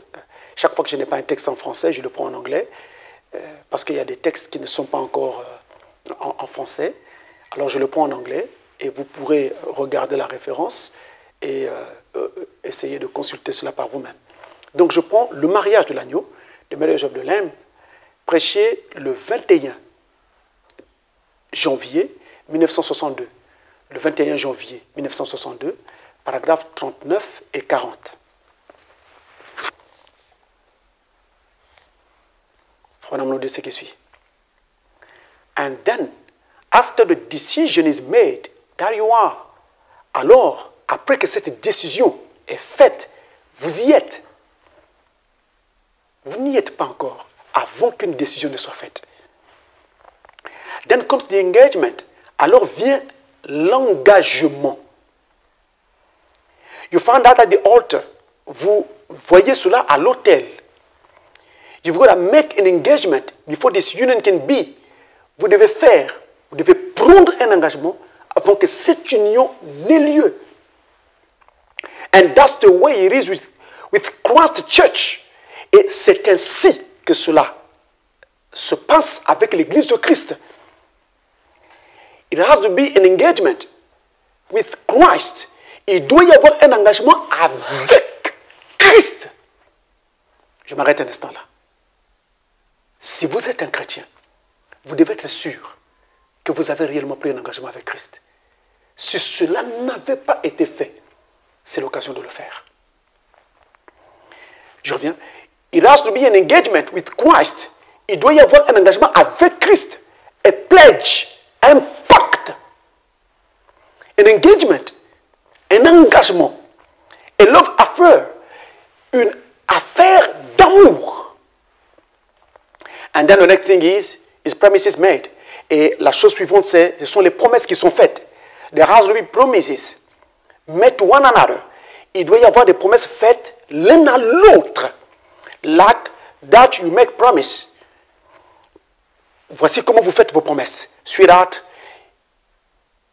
Chaque fois que je n'ai pas un texte en français, je le prends en anglais. Parce qu'il y a des textes qui ne sont pas encore en français. Alors, je le prends en anglais. Et vous pourrez regarder la référence et essayer de consulter cela par vous-même. Donc, je prends le mariage de l'agneau, le marriage of the Lamb, prêché le 21 janvier 1962. Le 21 janvier 1962, paragraphes 39 et 40. Frère nous dit ce qui suit. And then, after the decision is made, there you are. Alors, après que cette décision est faite, vous y êtes. Vous n'y êtes pas encore, avant qu'une décision ne soit faite. Then comes the engagement. Alors vient l'engagement. You find out at the altar. Vous voyez cela à l'autel. You've got to make an engagement before this union can be. Vous devez prendre un engagement avant que cette union n'ait lieu. And that's the way it is with Christ Church. Et c'est ainsi que cela se passe avec l'Église de Christ. It has to be an engagement with Christ. Il doit y avoir un engagement avec Christ. Je m'arrête un instant là. Si vous êtes un chrétien, vous devez être sûr que vous avez réellement pris un engagement avec Christ. Si cela n'avait pas été fait, c'est l'occasion de le faire. Je reviens. It has to be an engagement with Christ. Il doit y avoir un engagement avec Christ. A pledge, un pacte. An engagement, un engagement. A love affair, une affaire d'amour. And then the next thing is promises made. Et la chose suivante, ce sont les promesses qui sont faites. There has to be promises made to one another. Il doit y avoir des promesses faites l'un à l'autre. Like that you make promise. Voici comment vous faites vos promesses. Sweetheart,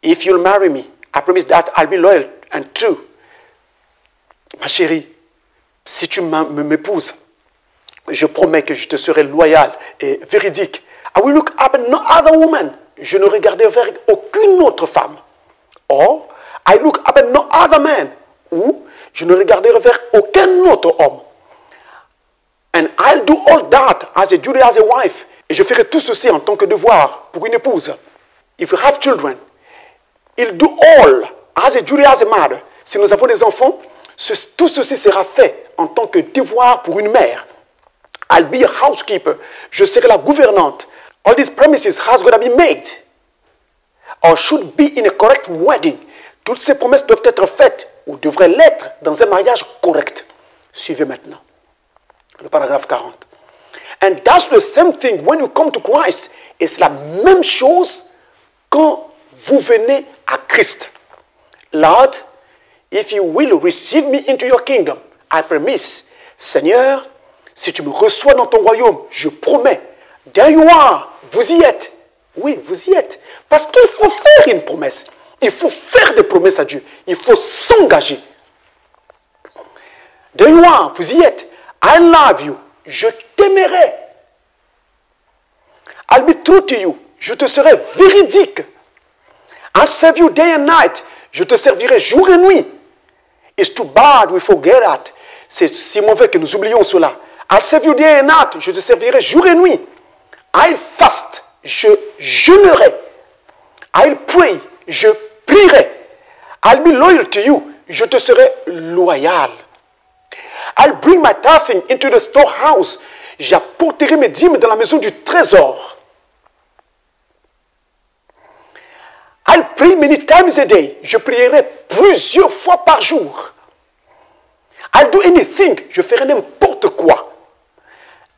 if you'll marry me, I promise that I'll be loyal and true. Ma chérie, si tu m'épouses, je promets que je te serai loyal et véridique. I will look up at no other woman. Je ne regarderai vers aucune autre femme. Or, I look up at no other man. Ou, je ne regarderai vers aucun autre homme. And I'll do all that as a duty as a wife. Et je ferai tout ceci en tant que devoir pour une épouse. If you have children, he'll do all as a duty as a mother. Si nous avons des enfants, tout ceci sera fait en tant que devoir pour une mère. I'll be a housekeeper. Je serai la gouvernante. All these promises has got to be made. Or should be in a correct wedding. Toutes ces promesses doivent être faites ou devraient l'être dans un mariage correct. Suivez maintenant le paragraphe 40. And that's the same thing when you come to Christ. Et c'est la même chose quand vous venez à Christ. Lord, if you will receive me into your kingdom, I promise. Seigneur, si tu me reçois dans ton royaume, je promets. There you are. Vous y êtes. Oui, vous y êtes. Parce qu'il faut faire une promesse. Il faut faire des promesses à Dieu. Il faut s'engager. There you are. Vous y êtes. I love you. Je t'aimerai. I'll be true to you. Je te serai véridique. I'll serve you day and night. Je te servirai jour et nuit. It's too bad we forget that. C'est si mauvais que nous oublions cela. I'll serve you day and night. Je te servirai jour et nuit. I'll fast. Je jeûnerai. I'll pray. Je prierai. I'll be loyal to you. Je te serai loyal. I'll bring my tithing into the storehouse. J'apporterai mes dîmes dans la maison du trésor. I'll pray many times a day. Je prierai plusieurs fois par jour. I'll do anything. Je ferai n'importe quoi.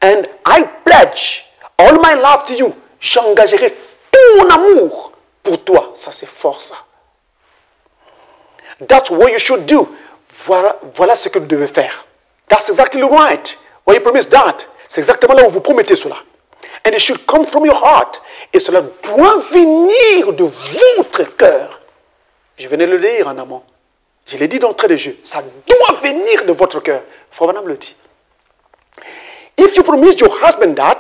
And I pledge all my love to you. J'engagerai tout mon amour pour toi. Ça, c'est fort, ça. That's what you should do. Voilà ce que vous devez faire. That's exactly right. When you promise that, c'est exactement là où vous promettez cela. And it should come from your heart. Et cela doit venir de votre cœur. Je venais de le dire en amont. Je l'ai dit d'entrée de jeu. Ça doit venir de votre cœur. Frère Branham le dit. If you promise your husband that,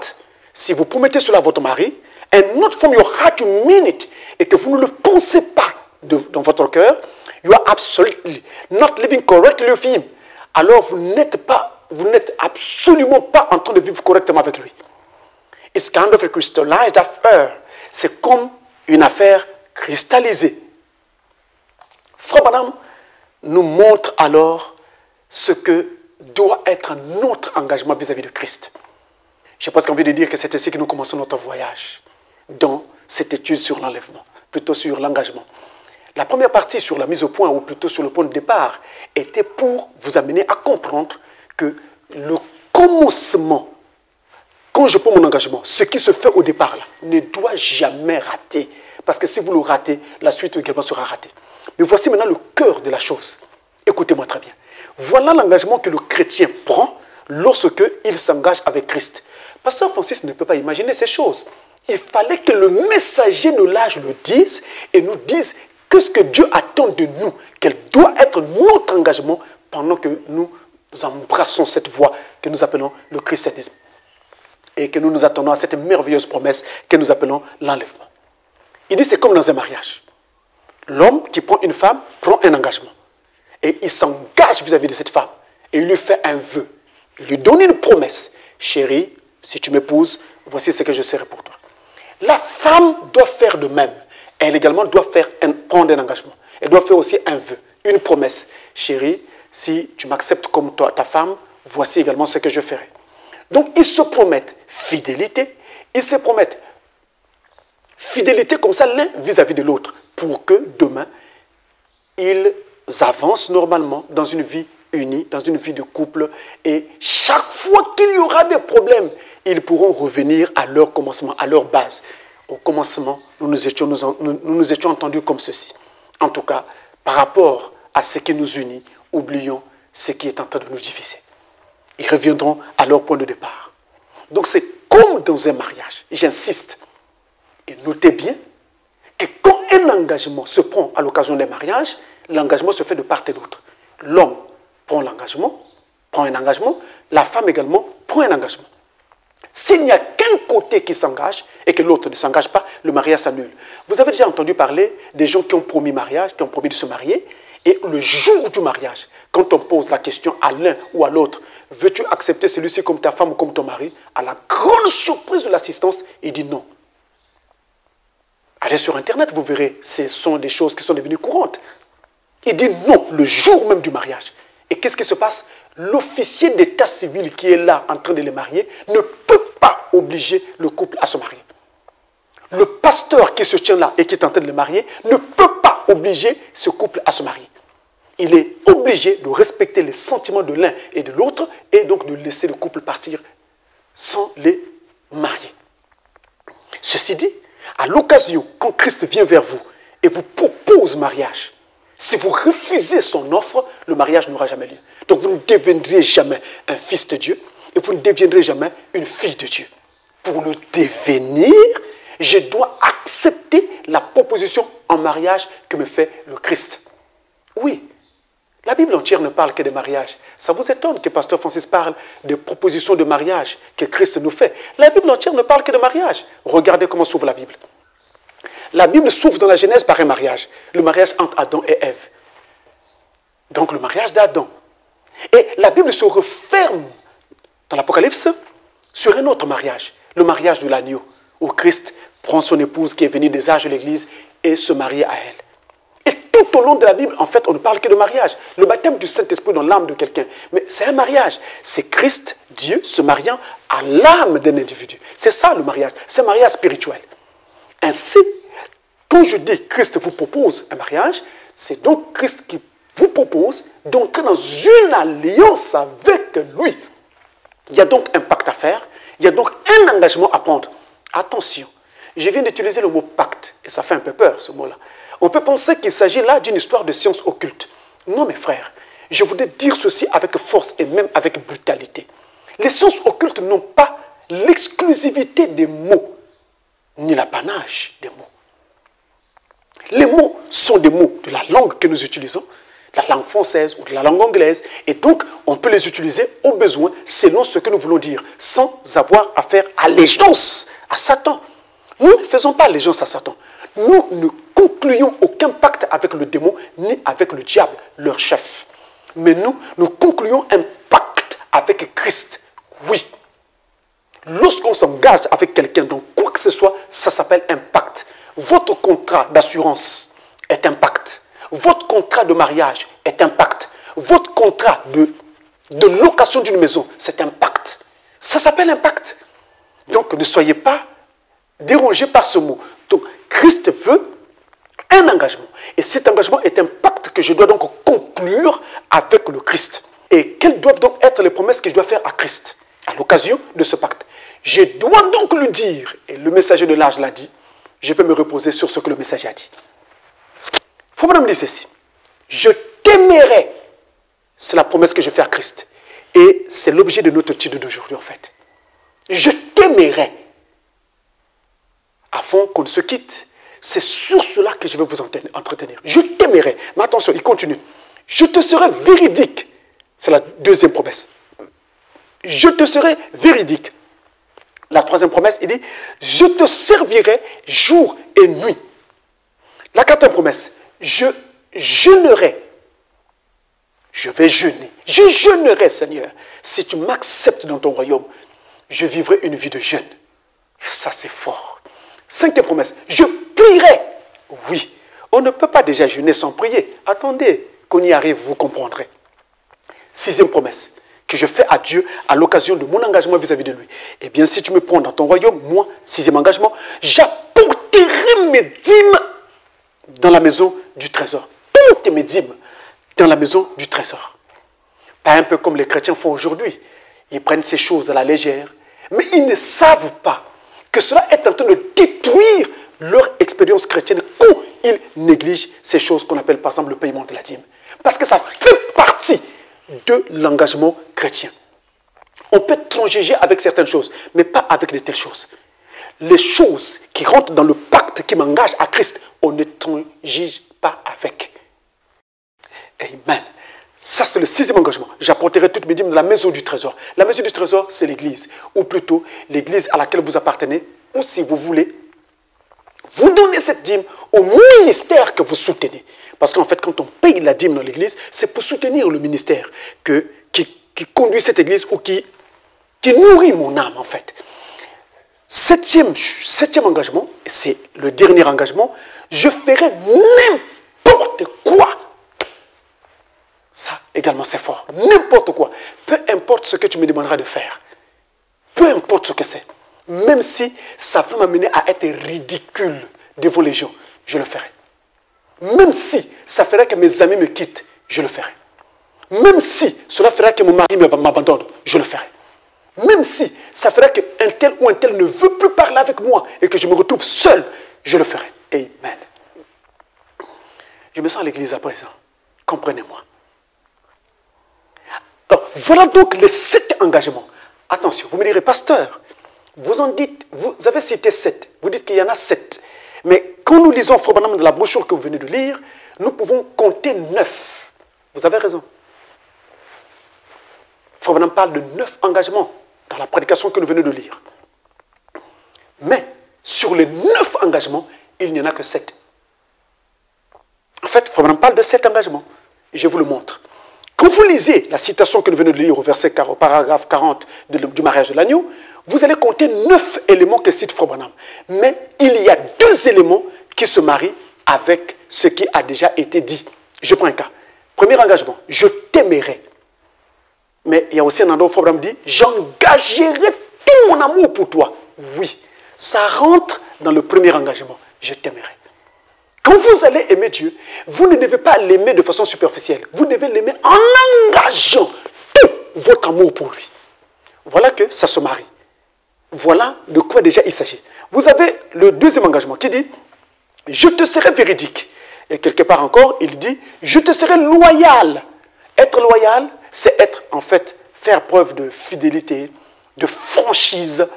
si vous promettez cela à votre mari, and not from your heart you mean it, et que vous ne le pensez pas dans votre cœur, you are absolutely not living correctly with him. Alors vous n'êtes absolument pas en train de vivre correctement avec lui. It's kind of a crystallized affair. C'est comme une affaire cristallisée. Frère Branham nous montre alors ce que doit être notre engagement vis-à-vis de Christ. J'ai presque envie de dire que c'est ainsi que nous commençons notre voyage dans cette étude sur l'enlèvement, plutôt sur l'engagement. La première partie sur la mise au point, ou plutôt sur le point de départ, était pour vous amener à comprendre que le commencement, quand je prends mon engagement, ce qui se fait au départ là, ne doit jamais rater. Parce que si vous le ratez, la suite également sera ratée. Mais voici maintenant le cœur de la chose. Écoutez-moi très bien. Voilà l'engagement que le chrétien prend lorsque il s'engage avec Christ. Pasteur Francis ne peut pas imaginer ces choses. Il fallait que le messager de l'âge le dise et nous dise qu'est-ce que Dieu attend de nous, quel doit être notre engagement pendant que nous embrassons cette voie que nous appelons le christianisme et que nous nous attendons à cette merveilleuse promesse que nous appelons l'enlèvement. Il dit c'est comme dans un mariage. L'homme qui prend une femme prend un engagement et il s'engage vis-à-vis de cette femme et il lui fait un vœu. Il lui donne une promesse. Chérie, si tu m'épouses, voici ce que je serai pour toi. La femme doit faire de même. Elle également doit prendre un engagement. Elle doit faire aussi un vœu, une promesse. Chérie, si tu m'acceptes comme toi, ta femme, voici également ce que je ferai. Donc, ils se promettent fidélité. Ils se promettent fidélité comme ça l'un vis-à-vis de l'autre pour que demain, ils avancent normalement dans une vie unie, dans une vie de couple. Et chaque fois qu'il y aura des problèmes, ils pourront revenir à leur commencement, à leur base. Au commencement, nous nous étions entendus comme ceci. En tout cas, par rapport à ce qui nous unit, oublions ce qui est en train de nous diviser. Ils reviendront à leur point de départ. Donc c'est comme dans un mariage, j'insiste. Et notez bien que quand un engagement se prend à l'occasion d'un mariage, l'engagement se fait de part et d'autre. L'homme prend un engagement, la femme également prend un engagement. S'il n'y a qu'un côté qui s'engage et que l'autre ne s'engage pas, le mariage s'annule. Vous avez déjà entendu parler des gens qui ont promis mariage, qui ont promis de se marier, et le jour du mariage, quand on pose la question à l'un ou à l'autre, veux-tu accepter celui-ci comme ta femme ou comme ton mari? À la grande surprise de l'assistance, il dit non. Allez sur Internet, vous verrez, ce sont des choses qui sont devenues courantes. Il dit non le jour même du mariage. Et qu'est-ce qui se passe? l'officier d'état civil qui est là en train de les marier ne peut pas obliger le couple à se marier. Le pasteur qui se tient là et qui est en train de les marier ne peut pas obliger ce couple à se marier. Il est obligé de respecter les sentiments de l'un et de l'autre et donc de laisser le couple partir sans les marier. Ceci dit, à l'occasion, quand Christ vient vers vous et vous propose mariage, si vous refusez son offre, le mariage n'aura jamais lieu. Donc vous ne deviendrez jamais un fils de Dieu et vous ne deviendrez jamais une fille de Dieu. Pour le devenir, je dois accepter la proposition en mariage que me fait le Christ. Oui, la Bible entière ne parle que de mariage. Ça vous étonne que Pasteur Francis parle des propositions de mariage que Christ nous fait. La Bible entière ne parle que de mariage. Regardez comment s'ouvre la Bible. La Bible s'ouvre dans la Genèse par un mariage. Le mariage entre Adam et Ève. Donc le mariage d'Adam. Et la Bible se referme dans l'Apocalypse sur un autre mariage. Le mariage de l'agneau. Où Christ prend son épouse qui est venue des âges de l'Église et se marie à elle. Et tout au long de la Bible, en fait, on ne parle que de mariage. Le baptême du Saint-Esprit dans l'âme de quelqu'un. Mais c'est un mariage. C'est Christ, Dieu, se mariant à l'âme d'un individu. C'est ça le mariage. C'est un mariage spirituel. Ainsi, quand je dis Christ vous propose un mariage, c'est donc Christ qui vous propose d'entrer dans une alliance avec lui. Il y a donc un pacte à faire. Il y a donc un engagement à prendre. Attention, je viens d'utiliser le mot pacte, et ça fait un peu peur ce mot-là. On peut penser qu'il s'agit là d'une histoire de science occulte. Non mes frères, je voudrais dire ceci avec force et même avec brutalité. Les sciences occultes n'ont pas l'exclusivité des mots, ni l'apanage des mots. Les mots sont des mots de la langue que nous utilisons, de la langue française ou de la langue anglaise, et donc on peut les utiliser au besoin selon ce que nous voulons dire, sans avoir à faire allégeance à Satan. Nous ne faisons pas allégeance à Satan. Nous ne concluons aucun pacte avec le démon ni avec le diable, leur chef. Mais nous concluons un pacte avec Christ. Oui. Lorsqu'on s'engage avec quelqu'un dans quoi que ce soit, ça s'appelle un pacte. Votre contrat d'assurance est un pacte. Votre contrat de mariage est un pacte. Votre contrat de location d'une maison, c'est un pacte. Ça s'appelle un pacte. Donc ne soyez pas dérangés par ce mot. Donc Christ veut un engagement. Et cet engagement est un pacte que je dois donc conclure avec le Christ. Et quelles doivent donc être les promesses que je dois faire à Christ à l'occasion de ce pacte? Je dois donc lui dire, et le messager de l'âge l'a dit, je peux me reposer sur ce que le messager a dit. Il faut me dire ceci. Je t'aimerai. C'est la promesse que je fais à Christ. Et c'est l'objet de notre étude d'aujourd'hui en fait. Je t'aimerai. Afin qu'on ne se quitte. C'est sur cela que je vais vous entretenir. Je t'aimerai. Mais attention, il continue. Je te serai véridique. C'est la deuxième promesse. Je te serai véridique. La troisième promesse, il dit, je te servirai jour et nuit. La quatrième promesse, je jeûnerai. Je vais jeûner. Je jeûnerai, Seigneur. Si tu m'acceptes dans ton royaume, je vivrai une vie de jeûne. Ça, c'est fort. Cinquième promesse, je prierai. Oui, on ne peut pas déjà jeûner sans prier. Attendez qu'on y arrive, vous comprendrez. Sixième promesse, que je fais à Dieu à l'occasion de mon engagement vis-à-vis de lui. Eh bien, si tu me prends dans ton royaume, moi, sixième engagement, j'apporterai mes dîmes dans la maison du trésor. Toutes mes dîmes dans la maison du trésor. Pas un peu comme les chrétiens font aujourd'hui. Ils prennent ces choses à la légère, mais ils ne savent pas que cela est en train de détruire leur expérience chrétienne quand ils négligent ces choses qu'on appelle par exemple le paiement de la dîme. Parce que ça fait partie de l'engagement chrétien. On peut transiger avec certaines choses, mais pas avec de telles choses. Les choses qui rentrent dans le pacte qui m'engage à Christ, on ne transige pas avec. Amen. Ça, c'est le sixième engagement. J'apporterai toutes mes dîmes dans la maison du trésor. La maison du trésor, c'est l'église. Ou plutôt, l'église à laquelle vous appartenez. Ou si vous voulez, vous donnez cette dîme au ministère que vous soutenez. Parce qu'en fait, quand on paye la dîme dans l'église, c'est pour soutenir le ministère qui conduit cette église ou qui nourrit mon âme, en fait. Septième engagement, c'est le dernier engagement, je ferai n'importe quoi. Ça, également c'est fort. N'importe quoi, peu importe ce que tu me demanderas de faire, peu importe ce que c'est, même si ça va m'amener à être ridicule devant les gens, je le ferai. Même si ça ferait que mes amis me quittent, je le ferai. Même si cela ferait que mon mari m'abandonne, je le ferai. Même si ça ferait qu'un tel ou un tel ne veut plus parler avec moi et que je me retrouve seul, je le ferai. Amen. Je me sens à l'église à présent. Comprenez-moi. Alors, voilà donc les 7 engagements. Attention, vous me direz, pasteur, vous avez cité 7. Vous dites qu'il y en a 7. Mais quand nous lisons probablement de la brochure que vous venez de lire, nous pouvons compter 9. Vous avez raison. Frobenham parle de 9 engagements dans la prédication que nous venons de lire. Mais sur les 9 engagements, il n'y en a que 7. En fait, Frobenham parle de 7 engagements. Et je vous le montre. Quand vous lisez la citation que nous venons de lire au paragraphe 40 du mariage de l'agneau, vous allez compter 9 éléments que cite Frobenham. Mais il y a 2 éléments qui se marient avec ce qui a déjà été dit. Je prends un cas. Premier engagement, je t'aimerai. Mais il y a aussi un endroit où Frobenham dit, j'engagerai tout mon amour pour toi. Oui, ça rentre dans le premier engagement, je t'aimerai. Quand vous allez aimer Dieu, vous ne devez pas l'aimer de façon superficielle. Vous devez l'aimer en engageant tout votre amour pour lui. Voilà que ça se marie. Voilà de quoi déjà il s'agit. Vous avez le deuxième engagement qui dit, je te serai véridique. Et quelque part encore, il dit, je te serai loyal. Être loyal, c'est être, en fait, faire preuve de fidélité, de franchise,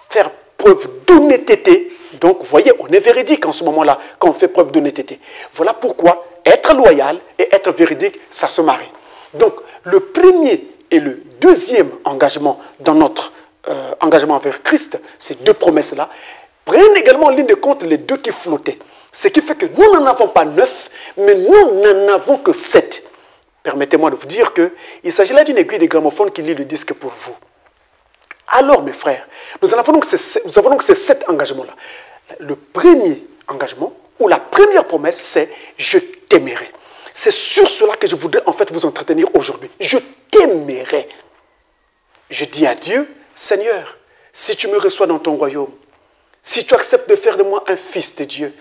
faire preuve d'honnêteté. Donc, vous voyez, on est véridique en ce moment-là, quand on fait preuve d'honnêteté. Voilà pourquoi être loyal et être véridique, ça se marie. Donc, le premier et le deuxième engagement dans notre engagement envers Christ, ces 2 promesses-là, prennent également en ligne de compte les 2 qui flottaient. Ce qui fait que nous n'en avons pas 9, mais nous n'en avons que 7. Permettez-moi de vous dire qu'il s'agit là d'une aiguille de gramophone qui lit le disque pour vous. Alors, mes frères, nous avons donc ces 7 engagements-là. Le premier engagement, ou la première promesse, c'est « Je t'aimerai ». C'est sur cela que je voudrais en fait vous entretenir aujourd'hui. Je t'aimerai. Je dis à Dieu, Seigneur, si tu me reçois dans ton royaume, si tu acceptes de faire de moi un fils de Dieu,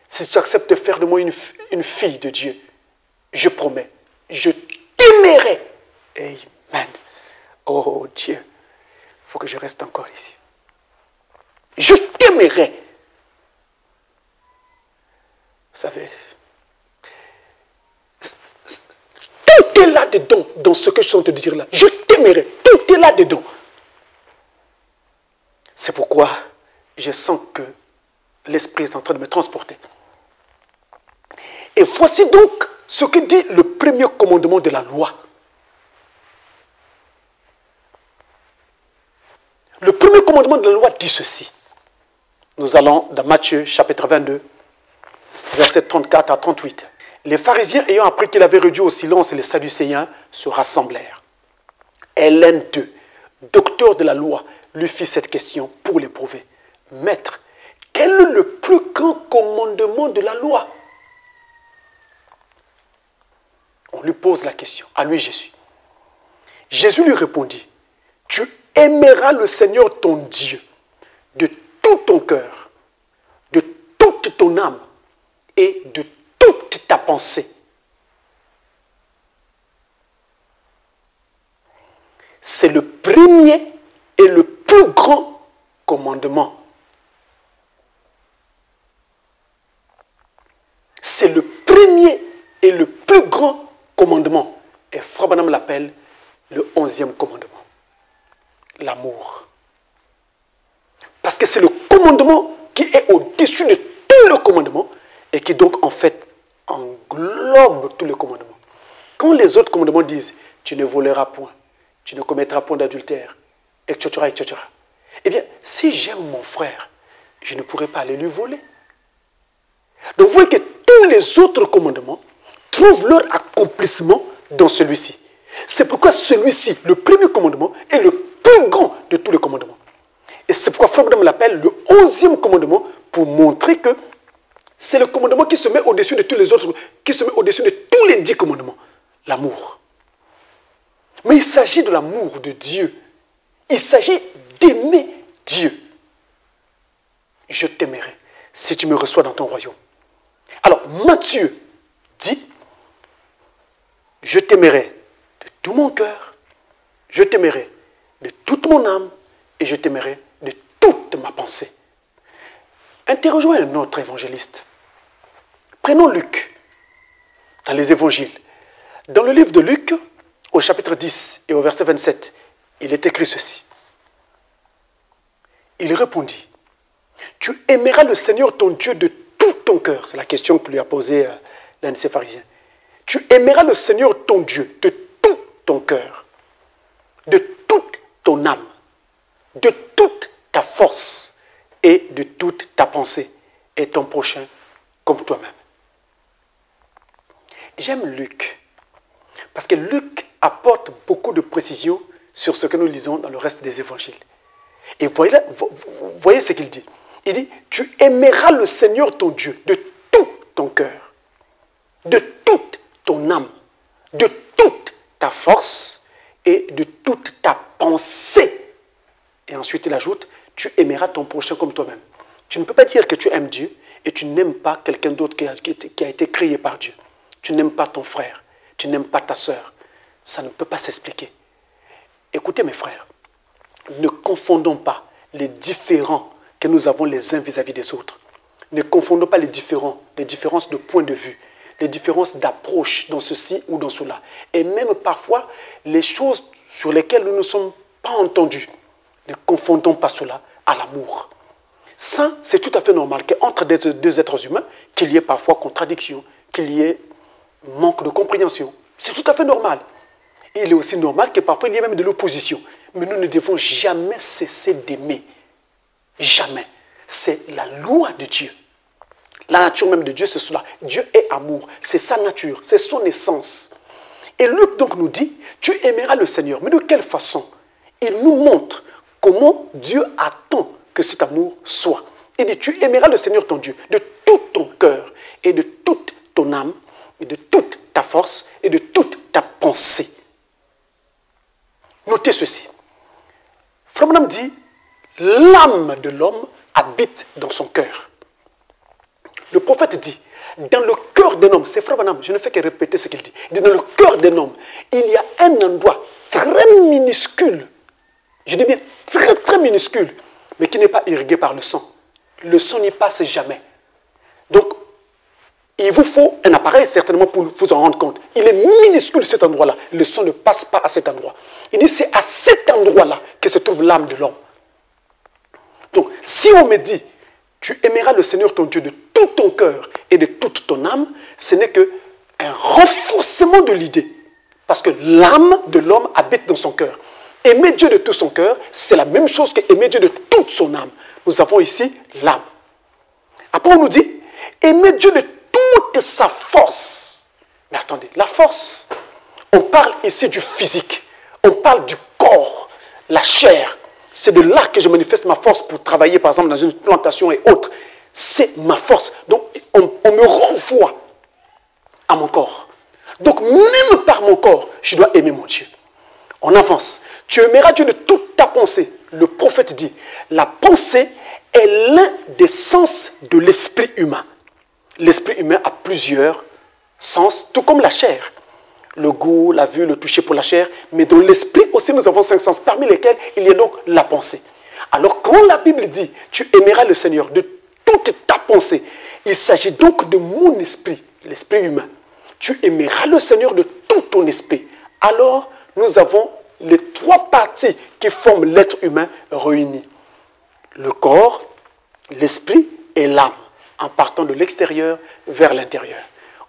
si tu acceptes de faire de moi une fille de Dieu, je promets, je t'aimerai. Amen. Oh Dieu, il faut que je reste encore ici. Je t'aimerai. Vous savez, tout est là-dedans, dans ce que je suis en train de dire là. Je t'aimerai, tout est là-dedans. C'est pourquoi je sens que l'Esprit est en train de me transporter. Et voici donc ce que dit le premier commandement de la loi. Le premier commandement de la loi dit ceci. Nous allons dans Matthieu chapitre 22, versets 34 à 38. Les pharisiens ayant appris qu'il avait réduit au silence les Sadducéens se rassemblèrent. Et l'un d'eux, docteur de la loi, lui fit cette question pour l'éprouver. Maître, quel est le plus grand commandement de la loi? On lui pose la question, à lui Jésus. Jésus lui répondit, tu aimeras le Seigneur ton Dieu de tout ton cœur, de toute ton âme et de toute ta pensée. C'est le premier et le plus grand commandement. C'est le premier et le plus grand commandement. Et Frobenham l'appelle le 11e commandement. L'amour. Parce que c'est le commandement qui est au-dessus de tous les commandements et qui donc en fait englobe tous les commandements. Quand les autres commandements disent tu ne voleras point, tu ne commettras point d'adultère, etc., etc. Eh bien, si j'aime mon frère, je ne pourrai pas aller lui voler. Donc vous voyez que tous les autres commandements trouvent leur accomplissement dans celui-ci. C'est pourquoi celui-ci, le premier commandement, est le plus grand de tous les commandements. Et c'est pourquoi Frobenham l'appelle le 11e commandement pour montrer que c'est le commandement qui se met au-dessus de tous les autres, qui se met au-dessus de tous les 10 commandements. L'amour. Mais il s'agit de l'amour de Dieu. Il s'agit d'aimer Dieu. Je t'aimerai si tu me reçois dans ton royaume. Alors, Matthieu dit, je t'aimerai de tout mon cœur, je t'aimerai de toute mon âme et je t'aimerai de toute ma pensée. Interrogeons un autre évangéliste. Prenons Luc, dans les évangiles. Dans le livre de Luc, au chapitre 10 et au verset 27, il est écrit ceci. Il répondit, tu aimeras le Seigneur ton Dieu de tout ton cœur. C'est la question que lui a posée l'un de ses pharisiens. Tu aimeras le Seigneur ton Dieu de tout ton cœur, de toute ton âme, de toute ta force et de toute ta pensée, et ton prochain comme toi-même. J'aime Luc, parce que Luc apporte beaucoup de précisions sur ce que nous lisons dans le reste des évangiles. Et voyez ce qu'il dit. Il dit, tu aimeras le Seigneur ton Dieu de tout ton cœur, de toute ton âme, de toute ta force et de toute ta pensée. Et ensuite il ajoute, tu aimeras ton prochain comme toi-même. Tu ne peux pas dire que tu aimes Dieu et tu n'aimes pas quelqu'un d'autre qui a été créé par Dieu. Tu n'aimes pas ton frère, tu n'aimes pas ta sœur. Ça ne peut pas s'expliquer. Écoutez mes frères, ne confondons pas les différents que nous avons les uns vis-à-vis des autres. Ne confondons pas les différences de point de vue, les différences d'approche dans ceci ou dans cela. Et même parfois, les choses sur lesquelles nous ne sommes pas entendus. Ne confondons pas cela à l'amour. Ça, c'est tout à fait normal qu'entre deux êtres humains, qu'il y ait parfois contradiction, qu'il y ait manque de compréhension. C'est tout à fait normal. Et il est aussi normal que parfois il y ait même de l'opposition. Mais nous ne devons jamais cesser d'aimer. Jamais. C'est la loi de Dieu. La nature même de Dieu, c'est cela. Dieu est amour. C'est sa nature. C'est son essence. Et Luc donc nous dit, tu aimeras le Seigneur. Mais de quelle façon? Il nous montre comment Dieu attend que cet amour soit. Il dit, tu aimeras le Seigneur ton Dieu de tout ton cœur et de toute ton âme et de toute ta force et de toute ta pensée. Notez ceci. Frère Branham dit, l'âme de l'homme habite dans son cœur. Le prophète dit, dans le cœur d'un homme, c'est Frère Branham, je ne fais que répéter ce qu'il dit. Il dit, dans le cœur d'un homme, il y a un endroit très minuscule, je dis bien très très minuscule, mais qui n'est pas irrigué par le sang. Le sang n'y passe jamais. Donc, il vous faut un appareil certainement pour vous en rendre compte. Il est minuscule cet endroit-là. Le sang ne passe pas à cet endroit. Il dit c'est à cet endroit-là que se trouve l'âme de l'homme. Donc, si on me dit, tu aimeras le Seigneur ton Dieu de tout ton cœur et de toute ton âme, ce n'est qu'un renforcement de l'idée. Parce que l'âme de l'homme habite dans son cœur. Aimer Dieu de tout son cœur, c'est la même chose que aimer Dieu de toute son âme. Nous avons ici l'âme. Après, on nous dit, aimer Dieu de toute sa force. Mais attendez, la force, on parle ici du physique. On parle du corps, la chair. C'est de là que je manifeste ma force pour travailler, par exemple, dans une plantation et autres. C'est ma force. Donc, on me renvoie à mon corps. Donc, même par mon corps, je dois aimer mon Dieu. On avance. Tu aimeras Dieu de toute ta pensée. Le prophète dit, la pensée est l'un des sens de l'esprit humain. L'esprit humain a plusieurs sens, tout comme la chair. Le goût, la vue, le toucher pour la chair. Mais dans l'esprit aussi, nous avons 5 sens, parmi lesquels il y a donc la pensée. Alors, quand la Bible dit, tu aimeras le Seigneur de toute ta pensée, il s'agit donc de mon esprit, l'esprit humain. Tu aimeras le Seigneur de tout ton esprit. Alors, nous avons les 3 parties qui forment l'être humain réunis. Le corps, l'esprit et l'âme, en partant de l'extérieur vers l'intérieur.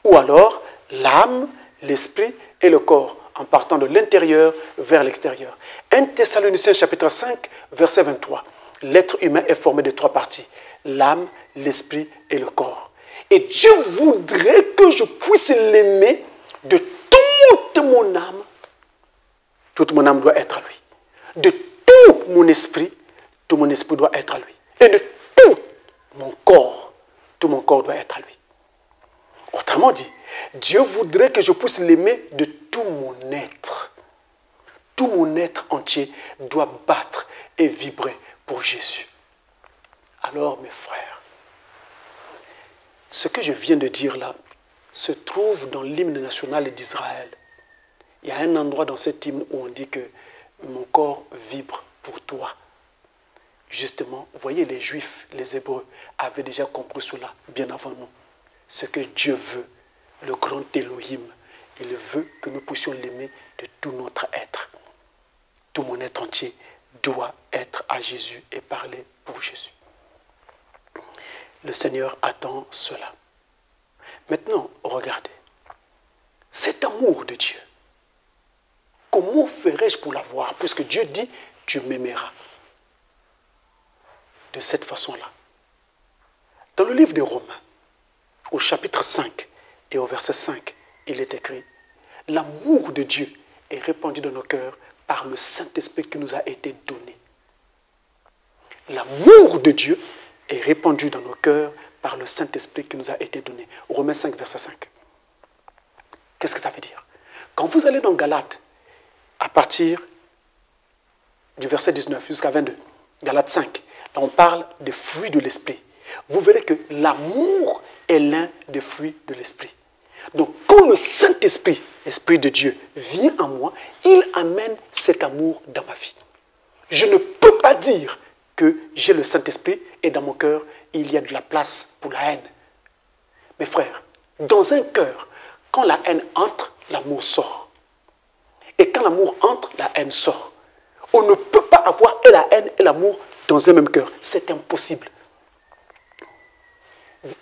Ou alors, l'âme, l'esprit et le corps, en partant de l'intérieur vers l'extérieur. 1 Thessaloniciens chapitre 5, verset 23. L'être humain est formé de 3 parties. L'âme, l'esprit et le corps. Et Dieu voudrait que je puisse l'aimer de toute mon âme. Toute mon âme doit être à lui. De tout mon esprit doit être à lui. Et de tout mon corps doit être à lui. Autrement dit, Dieu voudrait que je puisse l'aimer de tout mon être. mon être entier doit battre et vibrer pour Jésus. Alors, mes frères, ce que je viens de dire là se trouve dans l'hymne national d'Israël. Il y a un endroit dans cet hymne où on dit que mon corps vibre pour toi. Justement, vous voyez, les Juifs, les Hébreux avaient déjà compris cela bien avant nous. Ce que Dieu veut, le grand Elohim, il veut que nous puissions l'aimer de tout notre être. Tout mon être entier doit être à Jésus et parler pour Jésus. Le Seigneur attend cela. Maintenant, regardez. Cet amour de Dieu, comment ferais-je pour l'avoir? Puisque Dieu dit, tu m'aimeras. De cette façon-là. Dans le livre des Romains, au chapitre 5 et au verset 5, il est écrit, l'amour de Dieu est répandu dans nos cœurs par le Saint-Esprit qui nous a été donné. L'amour de Dieu est répandu dans nos cœurs par le Saint-Esprit qui nous a été donné. Romains 5, verset 5. Qu'est-ce que ça veut dire? Quand vous allez dans Galates, à partir du verset 19 jusqu'à 22, Galates 5, là on parle des fruits de l'esprit. Vous verrez que l'amour est l'un des fruits de l'esprit. Donc quand le Saint-Esprit, Esprit de Dieu, vient en moi, il amène cet amour dans ma vie. Je ne peux pas dire que j'ai le Saint-Esprit et dans mon cœur, il y a de la place pour la haine. Mes frères, dans un cœur, quand la haine entre, l'amour sort. Et quand l'amour entre, la haine sort. On ne peut pas avoir et la haine et l'amour dans un même cœur. C'est impossible.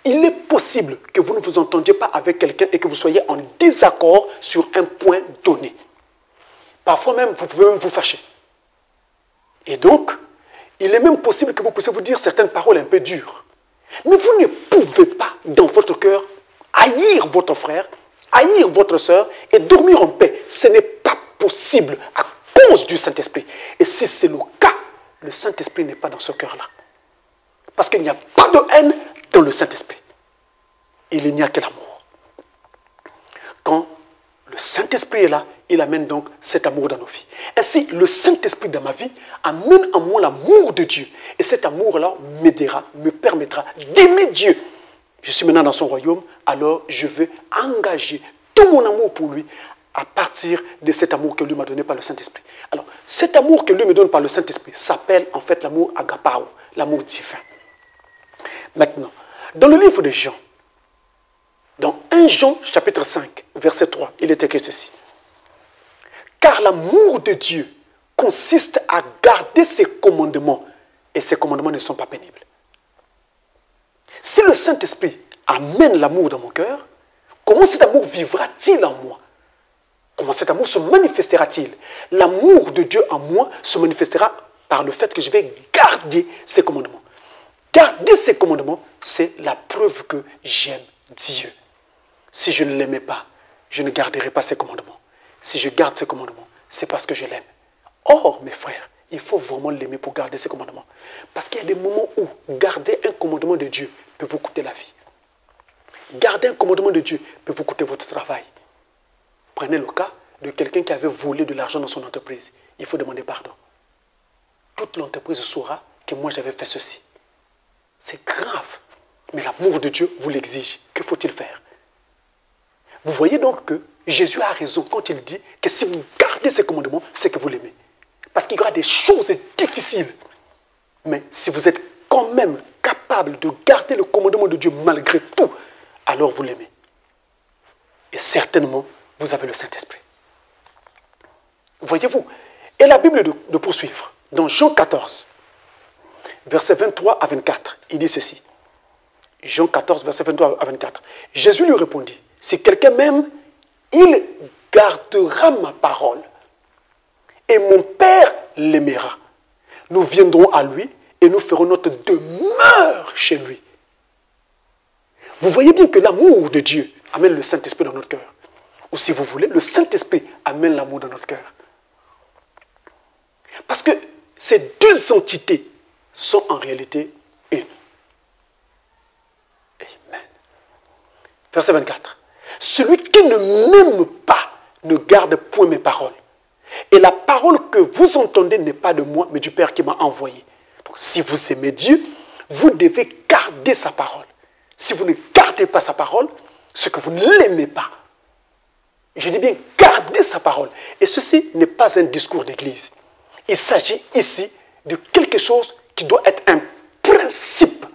Il est possible que vous ne vous entendiez pas avec quelqu'un et que vous soyez en désaccord sur un point donné. Parfois même, vous pouvez même vous fâcher. Et donc, il est même possible que vous puissiez vous dire certaines paroles un peu dures. Mais vous ne pouvez pas, dans votre cœur, haïr votre frère, haïr votre soeur et dormir en paix. Ce n'est pas possible à cause du Saint-Esprit. Et si c'est le cas, le Saint-Esprit n'est pas dans ce cœur-là. Parce qu'il n'y a pas de haine dans le Saint-Esprit. Il n'y a que l'amour. Quand le Saint-Esprit est là, il amène donc cet amour dans nos vies. Ainsi, le Saint-Esprit dans ma vie amène en moi l'amour de Dieu. Et cet amour-là m'aidera, me permettra d'aimer Dieu. Je suis maintenant dans son royaume, alors je vais engager tout mon amour pour lui à partir de cet amour que lui m'a donné par le Saint-Esprit. Alors, cet amour que lui me donne par le Saint-Esprit s'appelle en fait l'amour agapao, l'amour divin. Maintenant, dans le livre de Jean, dans 1 Jean chapitre 5, verset 3, il est écrit ceci. Car l'amour de Dieu consiste à garder ses commandements, et ses commandements ne sont pas pénibles. Si le Saint-Esprit amène l'amour dans mon cœur, comment cet amour vivra-t-il en moi? Comment cet amour se manifestera-t-il? L'amour de Dieu en moi se manifestera par le fait que je vais garder ses commandements. Garder ses commandements, c'est la preuve que j'aime Dieu. Si je ne l'aimais pas, je ne garderais pas ses commandements. Si je garde ses commandements, c'est parce que je l'aime. Or, mes frères, il faut vraiment l'aimer pour garder ses commandements. Parce qu'il y a des moments où garder un commandement de Dieu peut vous coûter la vie. Garder un commandement de Dieu peut vous coûter votre travail. Prenez le cas de quelqu'un qui avait volé de l'argent dans son entreprise. Il faut demander pardon. Toute l'entreprise saura que moi j'avais fait ceci. C'est grave. Mais l'amour de Dieu vous l'exige. Que faut-il faire? Vous voyez donc que Jésus a raison quand il dit que si vous gardez ses commandements, c'est que vous l'aimez. Parce qu'il y aura des choses difficiles. Mais si vous êtes quand même capable de garder le commandement de Dieu malgré tout, alors vous l'aimez. Et certainement, vous avez le Saint-Esprit. Voyez-vous? Et la Bible de poursuivre. Dans Jean 14, versets 23 à 24, il dit ceci. Jean 14, versets 23 à 24. Jésus lui répondit, si quelqu'un m'aime, il gardera ma parole. Et mon Père l'aimera. Nous viendrons à lui et nous ferons notre demeure chez lui. Vous voyez bien que l'amour de Dieu amène le Saint-Esprit dans notre cœur. Ou si vous voulez, le Saint-Esprit amène l'amour dans notre cœur. Parce que ces deux entités sont en réalité une. Amen. Verset 24. Celui qui ne m'aime pas ne garde point mes paroles. Et la parole parole que vous entendez n'est pas de moi, mais du Père qui m'a envoyé. Donc, si vous aimez Dieu, vous devez garder sa parole. Si vous ne gardez pas sa parole, c'est que vous ne l'aimez pas. Je dis bien garder sa parole. Et ceci n'est pas un discours d'église. Il s'agit ici de quelque chose qui doit être un principe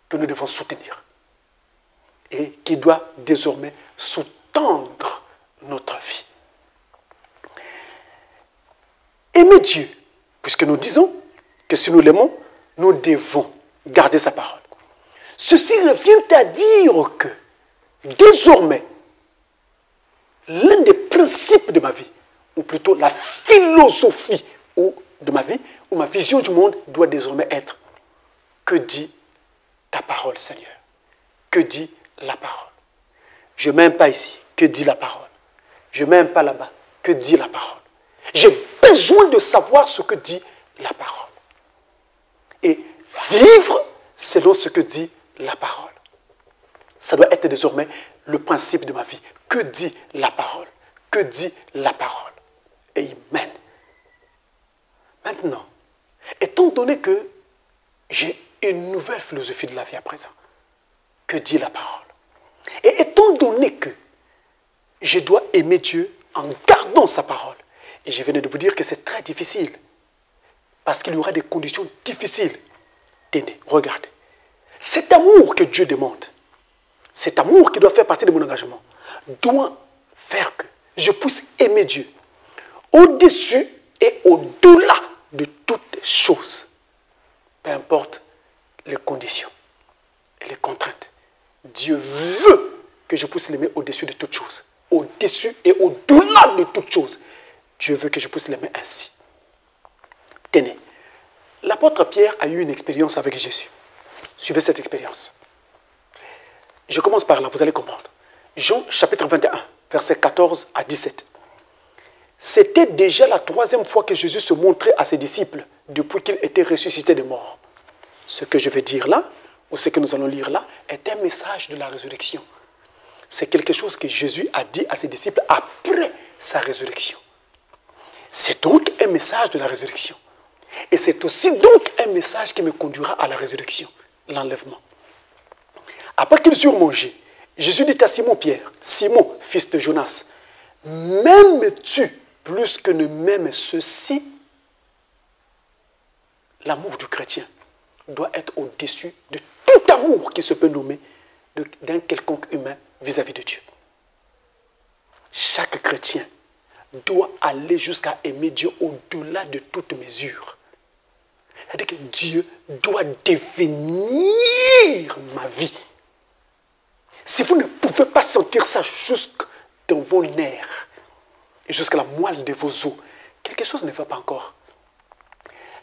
que nous devons soutenir et qui doit désormais sous-tendre notre vie. Aimer Dieu, puisque nous disons que si nous l'aimons, nous devons garder sa parole. Ceci revient à dire que désormais, l'un des principes de ma vie, ou plutôt la philosophie de ma vie, ou ma vision du monde doit désormais être: que dit ta parole, Seigneur? Que dit la parole? Je ne m'aime pas ici. Que dit la parole? Je ne m'aime pas là-bas. Que dit la parole? J'ai besoin de savoir ce que dit la parole. Et vivre selon ce que dit la parole. Ça doit être désormais le principe de ma vie. Que dit la parole? Que dit la parole? Amen. Maintenant, étant donné que j'ai une nouvelle philosophie de la vie à présent, que dit la parole? Et étant donné que je dois aimer Dieu en gardant sa parole, et je venais de vous dire que c'est très difficile, parce qu'il y aura des conditions difficiles. Tenez, regardez. Cet amour que Dieu demande, cet amour qui doit faire partie de mon engagement, doit faire que je puisse aimer Dieu au-dessus et au-delà de toutes choses, peu importe les conditions et les contraintes. Dieu veut que je puisse l'aimer au-dessus de toutes choses, au-dessus et au-delà de toutes choses. Dieu veut que je puisse l'aimer ainsi. Tenez, l'apôtre Pierre a eu une expérience avec Jésus. Suivez cette expérience. Je commence par là, vous allez comprendre. Jean chapitre 21, versets 14 à 17. C'était déjà la 3e fois que Jésus se montrait à ses disciples depuis qu'il était ressuscité des morts. Ce que je vais dire là, ou ce que nous allons lire là, est un message de la résurrection. C'est quelque chose que Jésus a dit à ses disciples après sa résurrection. C'est donc un message de la résurrection. Et c'est aussi donc un message qui me conduira à la résurrection, l'enlèvement. Après qu'ils eurent mangé, Jésus dit à Simon-Pierre: Simon, fils de Jonas, m'aimes-tu plus que ne m'aiment ceux-ci? L'amour du chrétien doit être au-dessus de tout amour qui se peut nommer d'un quelconque humain vis-à-vis de Dieu. Chaque chrétien doit aller jusqu'à aimer Dieu au-delà de toute mesure. C'est-à-dire que Dieu doit devenir ma vie. Si vous ne pouvez pas sentir ça jusque dans vos nerfs et jusqu'à la moelle de vos os, quelque chose ne va pas encore.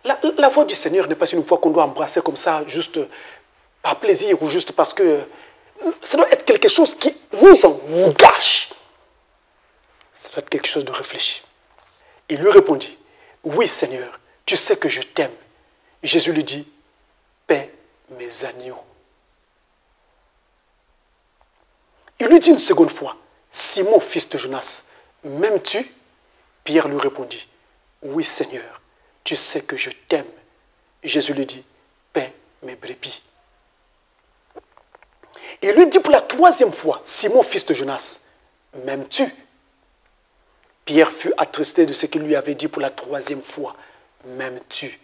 La voix du Seigneur n'est pas une voix qu'on doit embrasser comme ça, juste par plaisir ou juste parce que... Ça doit être quelque chose qui nous engage. Ça doit être quelque chose de réfléchi. Il lui répondit: oui, Seigneur, tu sais que je t'aime. Jésus lui dit: paie mes agneaux. Il lui dit une seconde fois: Simon, fils de Jonas, m'aimes-tu? Pierre lui répondit: oui, Seigneur, tu sais que je t'aime. Jésus lui dit: paie mes brebis. Il lui dit pour la 3e fois: Simon, fils de Jonas, m'aimes-tu? Pierre fut attristé de ce qu'il lui avait dit pour la 3e fois: m'aimes-tu?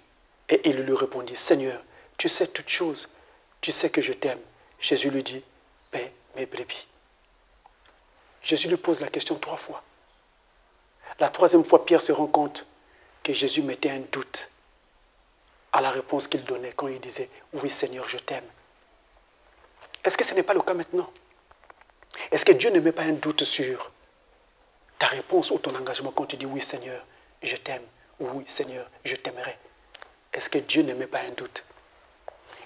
Et il lui répondit: Seigneur, tu sais toutes choses, tu sais que je t'aime. Jésus lui dit: paie mes brebis. Jésus lui pose la question 3 fois. La 3e fois, Pierre se rend compte que Jésus mettait un doute à la réponse qu'il donnait quand il disait: oui, Seigneur, je t'aime. Est-ce que ce n'est pas le cas maintenant? Est-ce que Dieu ne met pas un doute sur ta réponse ou ton engagement quand tu dis: oui, Seigneur, je t'aime, ou oui, Seigneur, je t'aimerai? Est-ce que Dieu ne met pas un doute?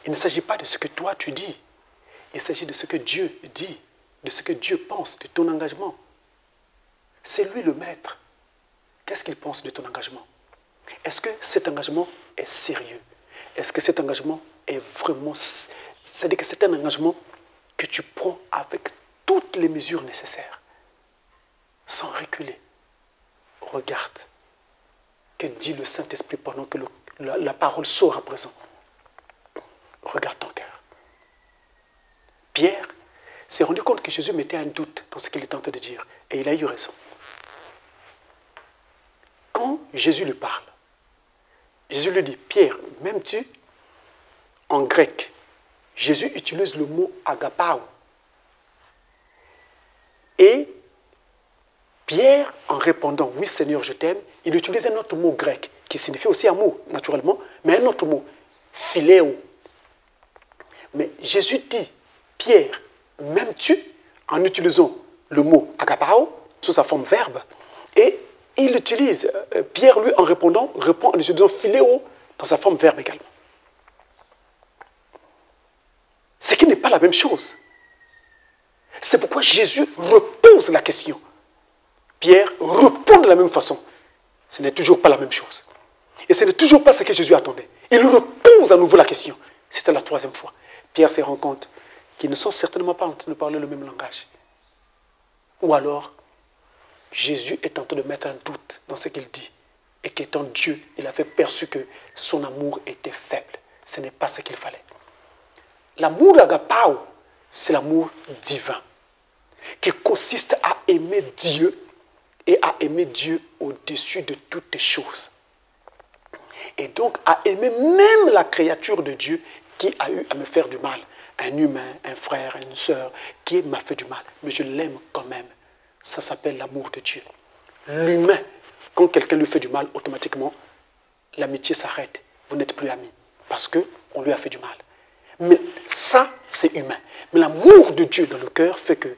Il ne s'agit pas de ce que toi tu dis. Il s'agit de ce que Dieu dit, de ce que Dieu pense de ton engagement. C'est lui le maître. Qu'est-ce qu'il pense de ton engagement? Est-ce que cet engagement est sérieux? Est-ce que cet engagement est vraiment... C'est-à-dire que c'est un engagement que tu prends avec toutes les mesures nécessaires, sans reculer. Regarde que dit le Saint-Esprit pendant que la parole sort à présent? Regarde ton cœur. Pierre s'est rendu compte que Jésus mettait un doute dans ce qu'il était en train de dire. Et il a eu raison. Quand Jésus lui parle, Jésus lui dit, Pierre, m'aimes-tu? En grec, Jésus utilise le mot agapao. Et Pierre, en répondant, oui Seigneur, je t'aime, il utilise un autre mot grec, qui signifie aussi amour, naturellement, mais un autre mot, philéo. Mais Jésus dit, Pierre, m'aimes-tu? En utilisant le mot agapao, sous sa forme verbe, et il utilise, Pierre lui en répondant, répond en utilisant philéo dans sa forme verbe également. Ce qui n'est pas la même chose. C'est pourquoi Jésus repose la question. Pierre répond de la même façon. Ce n'est toujours pas la même chose. Et ce n'est toujours pas ce que Jésus attendait. Il repose à nouveau la question. C'était la troisième fois. Pierre se rend compte qu'ils ne sont certainement pas en train de parler le même langage. Ou alors, Jésus est en train de mettre un doute dans ce qu'il dit. Et qu'étant Dieu, il avait perçu que son amour était faible. Ce n'est pas ce qu'il fallait. L'amour agapao, c'est l'amour divin, qui consiste à aimer Dieu et à aimer Dieu au-dessus de toutes les choses. Et donc à aimer même la créature de Dieu qui a eu à me faire du mal. Un humain, un frère, une sœur qui m'a fait du mal. Mais je l'aime quand même. Ça s'appelle l'amour de Dieu. L'humain, quand quelqu'un lui fait du mal, automatiquement, l'amitié s'arrête. Vous n'êtes plus amis parce qu'on lui a fait du mal. Mais ça, c'est humain. Mais l'amour de Dieu dans le cœur fait que,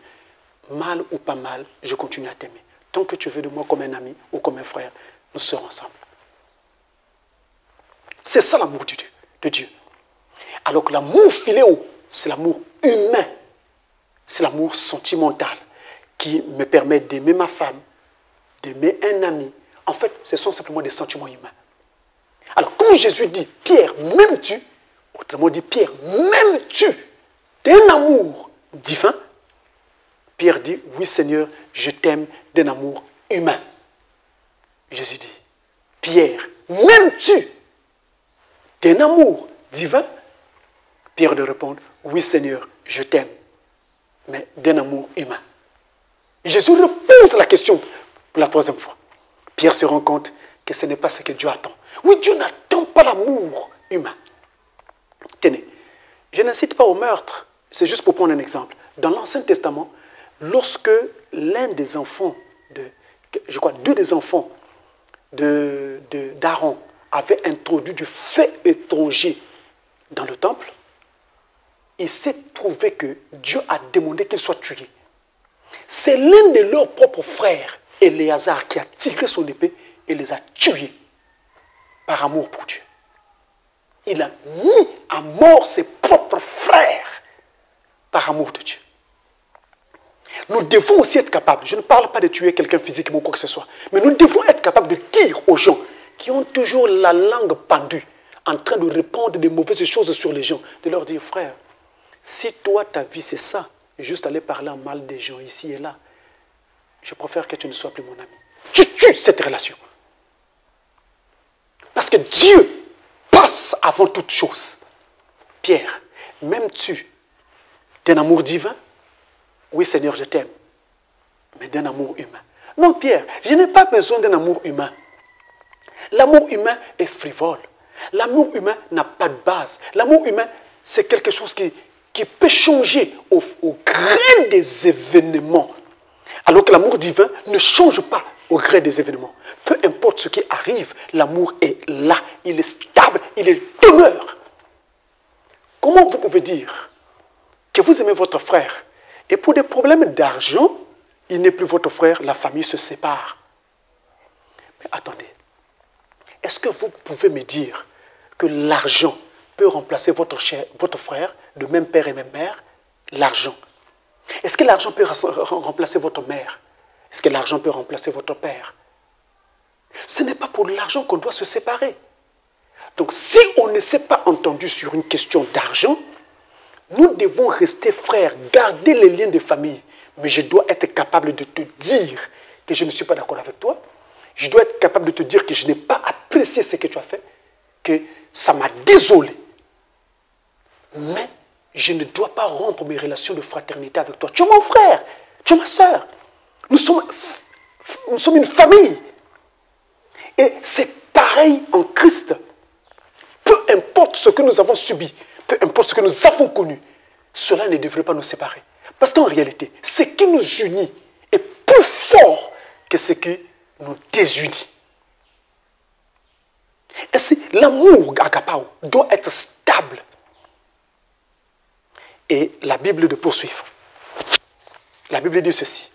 mal ou pas mal, je continue à t'aimer. Tant que tu veux de moi comme un ami ou comme un frère, nous serons ensemble. C'est ça l'amour de Dieu. Alors que l'amour philéo, c'est l'amour humain. C'est l'amour sentimental qui me permet d'aimer ma femme, d'aimer un ami. En fait, ce sont simplement des sentiments humains. Alors, quand Jésus dit, Pierre, m'aimes-tu? Autrement dit, Pierre, m'aimes-tu d'un amour divin? Pierre dit, oui Seigneur, je t'aime d'un amour humain. Jésus dit, Pierre, m'aimes-tu d'un amour divin? Pierre de répondre, oui Seigneur, je t'aime, mais d'un amour humain. Jésus repose la question pour la troisième fois. Pierre se rend compte que ce n'est pas ce que Dieu attend. Oui, Dieu n'attend pas l'amour humain. Tenez, je n'incite pas au meurtre, c'est juste pour prendre un exemple. Dans l'Ancien Testament, lorsque l'un des enfants, je crois deux des enfants d'Aaron avaient introduit du feu étranger dans le temple, il s'est trouvé que Dieu a demandé qu'il soit tué. C'est l'un de leurs propres frères, Éléazar, qui a tiré son épée et les a tués par amour pour Dieu. Il a mis à mort ses propres frères par amour de Dieu. Nous devons aussi être capables, je ne parle pas de tuer quelqu'un physiquement ou quoi que ce soit, mais nous devons être capables de dire aux gens qui ont toujours la langue pendue, en train de répandre des mauvaises choses sur les gens, de leur dire, frère, si toi ta vie c'est ça, juste aller parler en mal des gens ici et là, je préfère que tu ne sois plus mon ami. Tu tues cette relation. Parce que Dieu passe avant toute chose. Pierre, m'aimes-tu d'un amour divin? Oui Seigneur, je t'aime, mais d'un amour humain. Non Pierre, je n'ai pas besoin d'un amour humain. L'amour humain est frivole. L'amour humain n'a pas de base. L'amour humain, c'est quelque chose qui peut changer au gré des événements. Alors que l'amour divin ne change pas au gré des événements. Peu importe ce qui arrive, l'amour est là. Il est stable, il est demeure. Comment vous pouvez dire que vous aimez votre frère et pour des problèmes d'argent, il n'est plus votre frère, la famille se sépare? Mais attendez, est-ce que vous pouvez me dire que l'argent peut remplacer votre frère, de même père et même mère? L'argent. Est-ce que l'argent peut remplacer votre mère? Est-ce que l'argent peut remplacer votre père? Ce n'est pas pour l'argent qu'on doit se séparer. Donc si on ne s'est pas entendu sur une question d'argent, nous devons rester frères, garder les liens de famille. Mais je dois être capable de te dire que je ne suis pas d'accord avec toi. je dois être capable de te dire que je n'ai pas apprécié ce que tu as fait, que ça m'a désolé. Mais je ne dois pas rompre mes relations de fraternité avec toi. Tu es mon frère, tu es ma soeur. Nous sommes une famille. Et c'est pareil en Christ. Peu importe ce que nous avons subi, peu importe ce que nous avons connu, cela ne devrait pas nous séparer. Parce qu'en réalité, ce qui nous unit est plus fort que ce qui nous désunit. Et c'est l'amour agapao doit être stable. Et la Bible de poursuivre. La Bible dit ceci.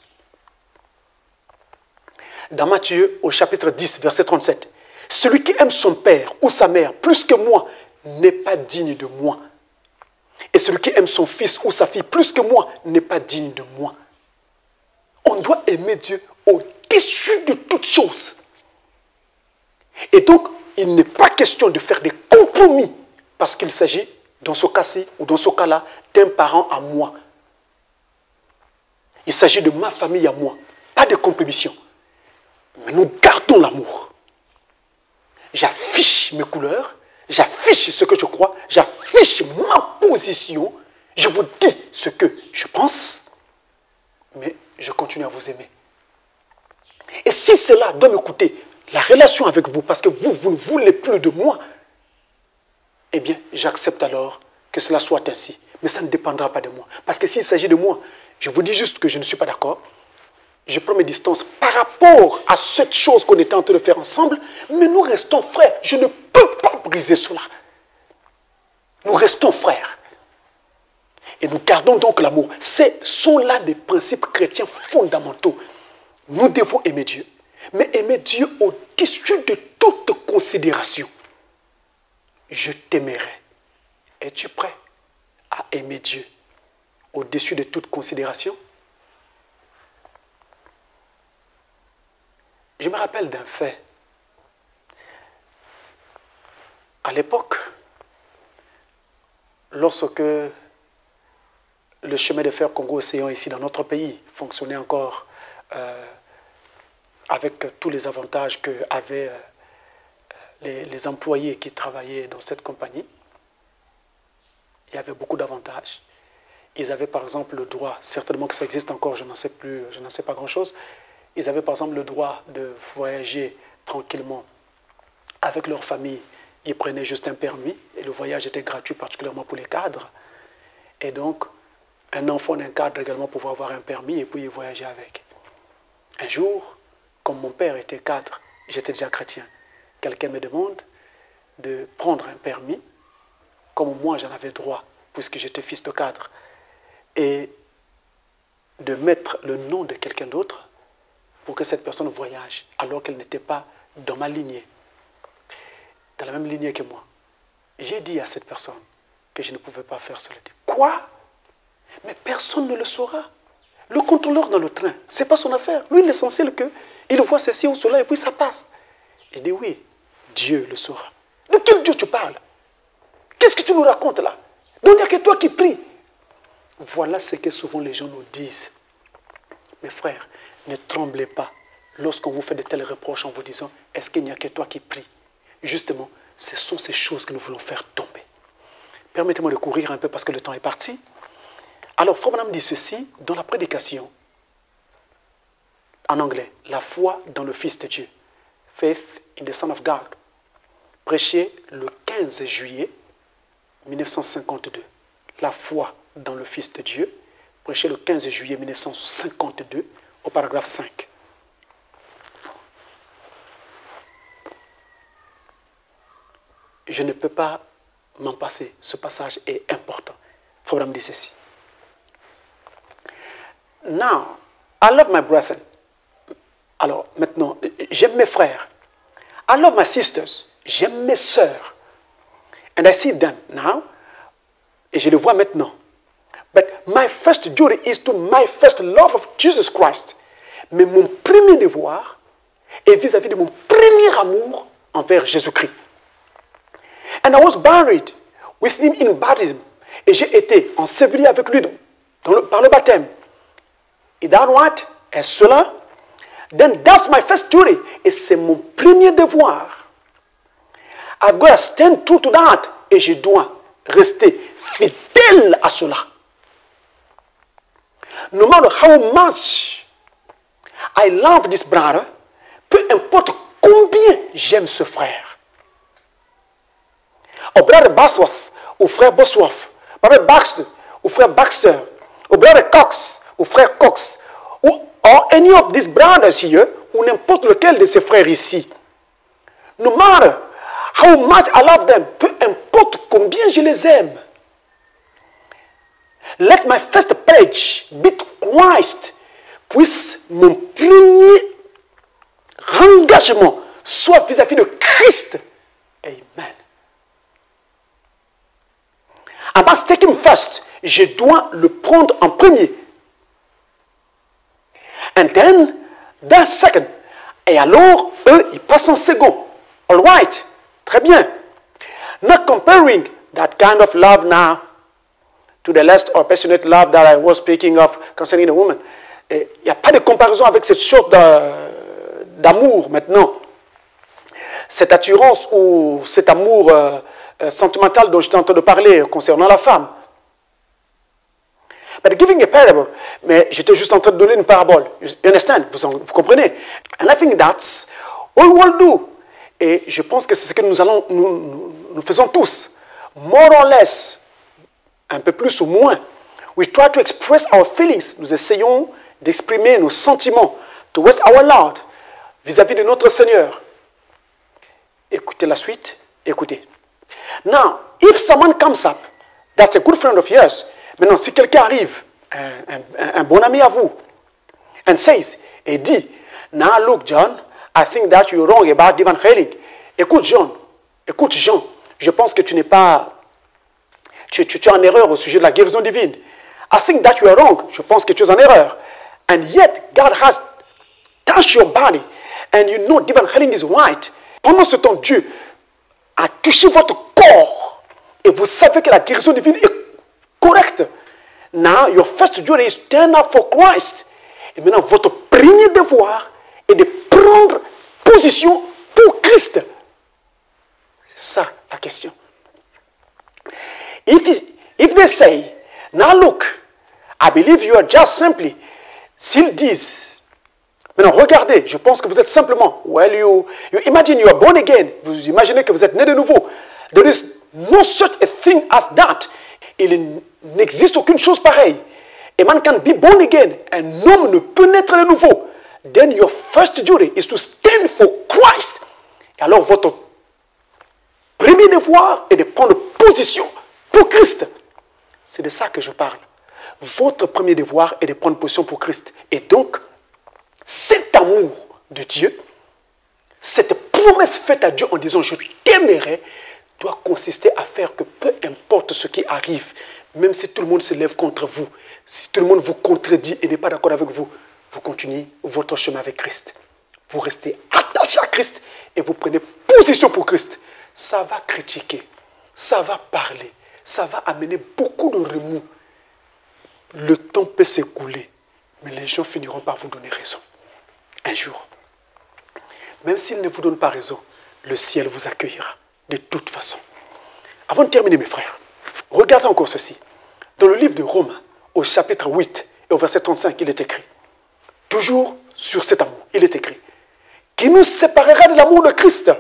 Dans Matthieu, au chapitre 10, verset 37. Celui qui aime son père ou sa mère plus que moi n'est pas digne de moi. Et celui qui aime son fils ou sa fille plus que moi n'est pas digne de moi. On doit aimer Dieu au-dessus de toutes choses. Et donc, il n'est pas question de faire des compromis parce qu'il s'agit, dans ce cas-ci ou dans ce cas-là, d'un parent à moi. Il s'agit de ma famille à moi, pas de compromission. Mais nous gardons l'amour. J'affiche mes couleurs, j'affiche ce que je crois, j'affiche ma position, je vous dis ce que je pense, mais je continue à vous aimer. Et si cela doit me coûter la relation avec vous, parce que vous ne voulez plus de moi, eh bien, j'accepte alors que cela soit ainsi. Mais ça ne dépendra pas de moi. Parce que s'il s'agit de moi, je vous dis juste que je ne suis pas d'accord. Je prends mes distances par rapport à cette chose qu'on était en train de faire ensemble, mais nous restons frères. Je ne peux pas briser cela. Nous restons frères. Et nous gardons donc l'amour. Ce sont là des principes chrétiens fondamentaux. Nous devons aimer Dieu, mais aimer Dieu au-dessus de toute considération. Je t'aimerai. Es-tu prêt à aimer Dieu au-dessus de toute considération? Je me rappelle d'un fait. À l'époque, lorsque le chemin de fer Congo-Océan ici dans notre pays fonctionnait encore avec tous les avantages qu'avaient les employés qui travaillaient dans cette compagnie, il y avait beaucoup d'avantages. Ils avaient par exemple le droit, certainement que ça existe encore, je n'en sais pas grand-chose, ils avaient par exemple le droit de voyager tranquillement avec leur famille. Ils prenaient juste un permis et le voyage était gratuit, particulièrement pour les cadres. Et donc, un enfant d'un cadre également pouvait avoir un permis et puis y voyager avec. Un jour, comme mon père était cadre, j'étais déjà chrétien, quelqu'un me demande de prendre un permis, comme moi j'en avais droit, puisque j'étais fils de cadre, et de mettre le nom de quelqu'un d'autre pour que cette personne voyage, alors qu'elle n'était pas dans ma lignée, dans la même lignée que moi. J'ai dit à cette personne que je ne pouvais pas faire cela. Quoi? Mais personne ne le saura. Le contrôleur dans le train, ce n'est pas son affaire. Lui, l'essentiel qu'il voit ceci ou cela et puis ça passe. Je dis oui, Dieu le saura. De quel Dieu tu parles? Qu'est-ce que tu nous racontes là? Donc il n'y a que toi qui pries. Voilà ce que souvent les gens nous disent. Mes frères, ne tremblez pas lorsqu'on vous fait de tels reproches en vous disant « Est-ce qu'il n'y a que toi qui prie ?» Justement, ce sont ces choses que nous voulons faire tomber. Permettez-moi de courir un peu parce que le temps est parti. Alors, Frère Branham dit ceci dans la prédication, en anglais, la foi dans le Fils de Dieu, Faith in the Son of God, prêché le 15 juillet 1952. La foi dans le Fils de Dieu, prêché le 15 juillet 1952, au paragraphe 5. Je ne peux pas m'en passer. Ce passage est important. Frère Branham dit ceci. Now, I love my brethren. Alors, maintenant, j'aime mes frères. I love my sisters. J'aime mes sœurs. And I see them now. Et je les vois maintenant. But my first duty is to my first love of Jesus Christ. Mais mon premier devoir est vis-à-vis de mon premier amour envers Jésus-Christ. And I was buried with him in baptism. Et j'ai été enseveli avec lui par le baptême. Et dans what? Et cela, then that's my first duty. Et c'est mon premier devoir. I've got to stand true to that. Et je dois rester fidèle à cela. No matter how much I love this brother, peu importe combien j'aime ce frère. Au brother Bosworth, au frère Bosworth, brother Baxter, au frère Baxter, au brother Cox, au frère Cox, or any of these brothers here, ou n'importe lequel de ces frères ici. No matter how much I love them, peu importe combien je les aime. Let my first pledge be to Christ. Puisse mon premier engagement soit vis-à-vis de Christ. Amen. I must take him first. Je dois le prendre en premier. And then second. Et alors, eux, ils passent en second. All right. Très bien. Not comparing that kind of love now to the lust or passionate love that I was speaking of concerning the woman. Il n'y a pas de comparaison avec cette sorte d'amour maintenant. Cette attirance ou cet amour sentimental dont j'étais en train de parler concernant la femme. But giving a parable, mais j'étais juste en train de donner une parabole. You understand? Vous comprenez? And I think that's what we will do. Et je pense que c'est ce que nous faisons tous. More or less, un peu plus ou moins. We try to express our feelings. Nous essayons d'exprimer nos sentiments towards our Lord, vis-à-vis de notre Seigneur. Écoutez la suite. Écoutez. Now, if someone comes up, that's a good friend of yours. Maintenant, si quelqu'un arrive, un bon ami à vous, and says, et dit, now look, John, I think that you're wrong about divine healing. Écoute, Jean, je pense que tu es en erreur au sujet de la guérison divine. I think that you are wrong. Je pense que tu es en erreur. And yet, God has touched your body, and you know divine healing is right. Pendant ce temps, Dieu a touché votre corps, et vous savez que la guérison divine est correcte. Now, your first duty is stand up for Christ. Et maintenant, votre premier devoir est de prendre position pour Christ. C'est ça la question. If they say, now look, I believe you are just simply, s'ils disent, maintenant regardez, je pense que vous êtes simplement, well, you imagine you are born again, vous imaginez que vous êtes né de nouveau. There is no such a thing as that. Il n'existe aucune chose pareille. A man can be born again. Un homme ne peut naître de nouveau. Then your first duty is to stand for Christ. Et alors votre premier devoir est de prendre position pour Christ. C'est de ça que je parle. Votre premier devoir est de prendre position pour Christ. Et donc, cet amour de Dieu, cette promesse faite à Dieu en disant « je t'aimerai », doit consister à faire que peu importe ce qui arrive, même si tout le monde se lève contre vous, si tout le monde vous contredit et n'est pas d'accord avec vous, vous continuez votre chemin avec Christ. Vous restez attaché à Christ et vous prenez position pour Christ. Ça va critiquer, ça va parler, ça va amener beaucoup de remous. Le temps peut s'écouler, mais les gens finiront par vous donner raison. Un jour, même s'ils ne vous donnent pas raison, le ciel vous accueillera. De toute façon. Avant de terminer, mes frères, regardez encore ceci. Dans le livre de Romains, au chapitre 8 et au verset 35, il est écrit, toujours sur cet amour, il est écrit, qui nous séparera de l'amour de Christ?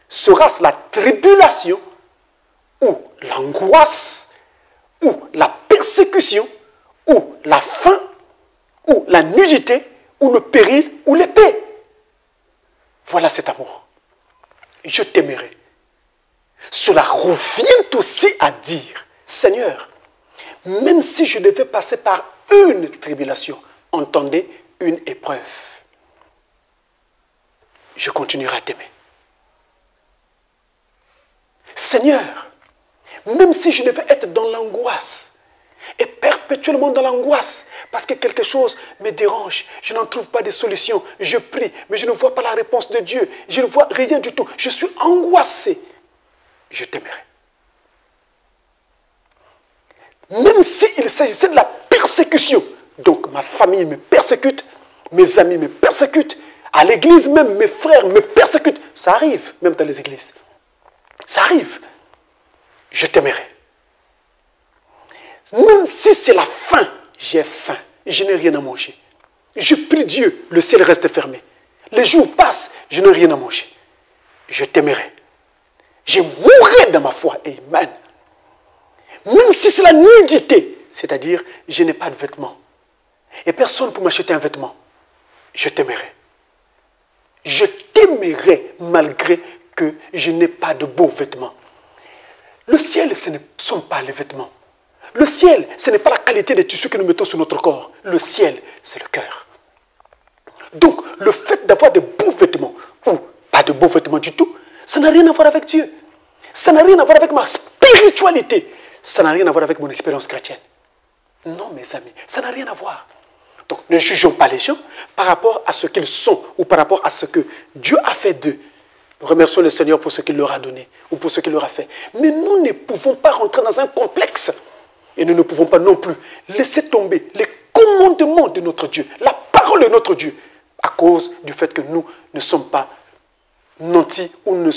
Sera-ce la tribulation, ou l'angoisse, ou la persécution, ou la faim, ou la nudité, ou le péril, ou l'épée? Voilà cet amour. Je t'aimerai. Cela revient aussi à dire, Seigneur, même si je devais passer par une tribulation, entendez, une épreuve, je continuerai à t'aimer. Seigneur, même si je devais être dans l'angoisse, et perpétuellement dans l'angoisse, parce que quelque chose me dérange, je n'en trouve pas de solution, je prie, mais je ne vois pas la réponse de Dieu, je ne vois rien du tout, je suis angoissé, je t'aimerai. Même s'il s'agissait de la persécution, donc ma famille me persécute, mes amis me persécutent, à l'église même, mes frères me persécutent. Ça arrive, même dans les églises. Ça arrive. Je t'aimerai. Même si c'est la faim, j'ai faim, je n'ai rien à manger. Je prie Dieu, le ciel reste fermé. Les jours passent, je n'ai rien à manger. Je t'aimerai. Je mourrai dans ma foi. Amen. Même si c'est la nudité, c'est-à-dire, je n'ai pas de vêtements. Et personne pour m'acheter un vêtement. Je t'aimerai. Je t'aimerai malgré que je n'ai pas de beaux vêtements. Le ciel, ce ne sont pas les vêtements. Le ciel, ce n'est pas la qualité des tissus que nous mettons sur notre corps. Le ciel, c'est le cœur. Donc, le fait d'avoir de beaux vêtements ou pas de beaux vêtements du tout, ça n'a rien à voir avec Dieu. Ça n'a rien à voir avec ma spiritualité. Ça n'a rien à voir avec mon expérience chrétienne. Non, mes amis, ça n'a rien à voir. Donc, ne jugeons pas les gens par rapport à ce qu'ils sont ou par rapport à ce que Dieu a fait d'eux. Nous remercions le Seigneur pour ce qu'il leur a donné ou pour ce qu'il leur a fait. Mais nous ne pouvons pas rentrer dans un complexe. Et nous ne pouvons pas non plus laisser tomber les commandements de notre Dieu, la parole de notre Dieu, à cause du fait que nous ne sommes pas nantis ou nous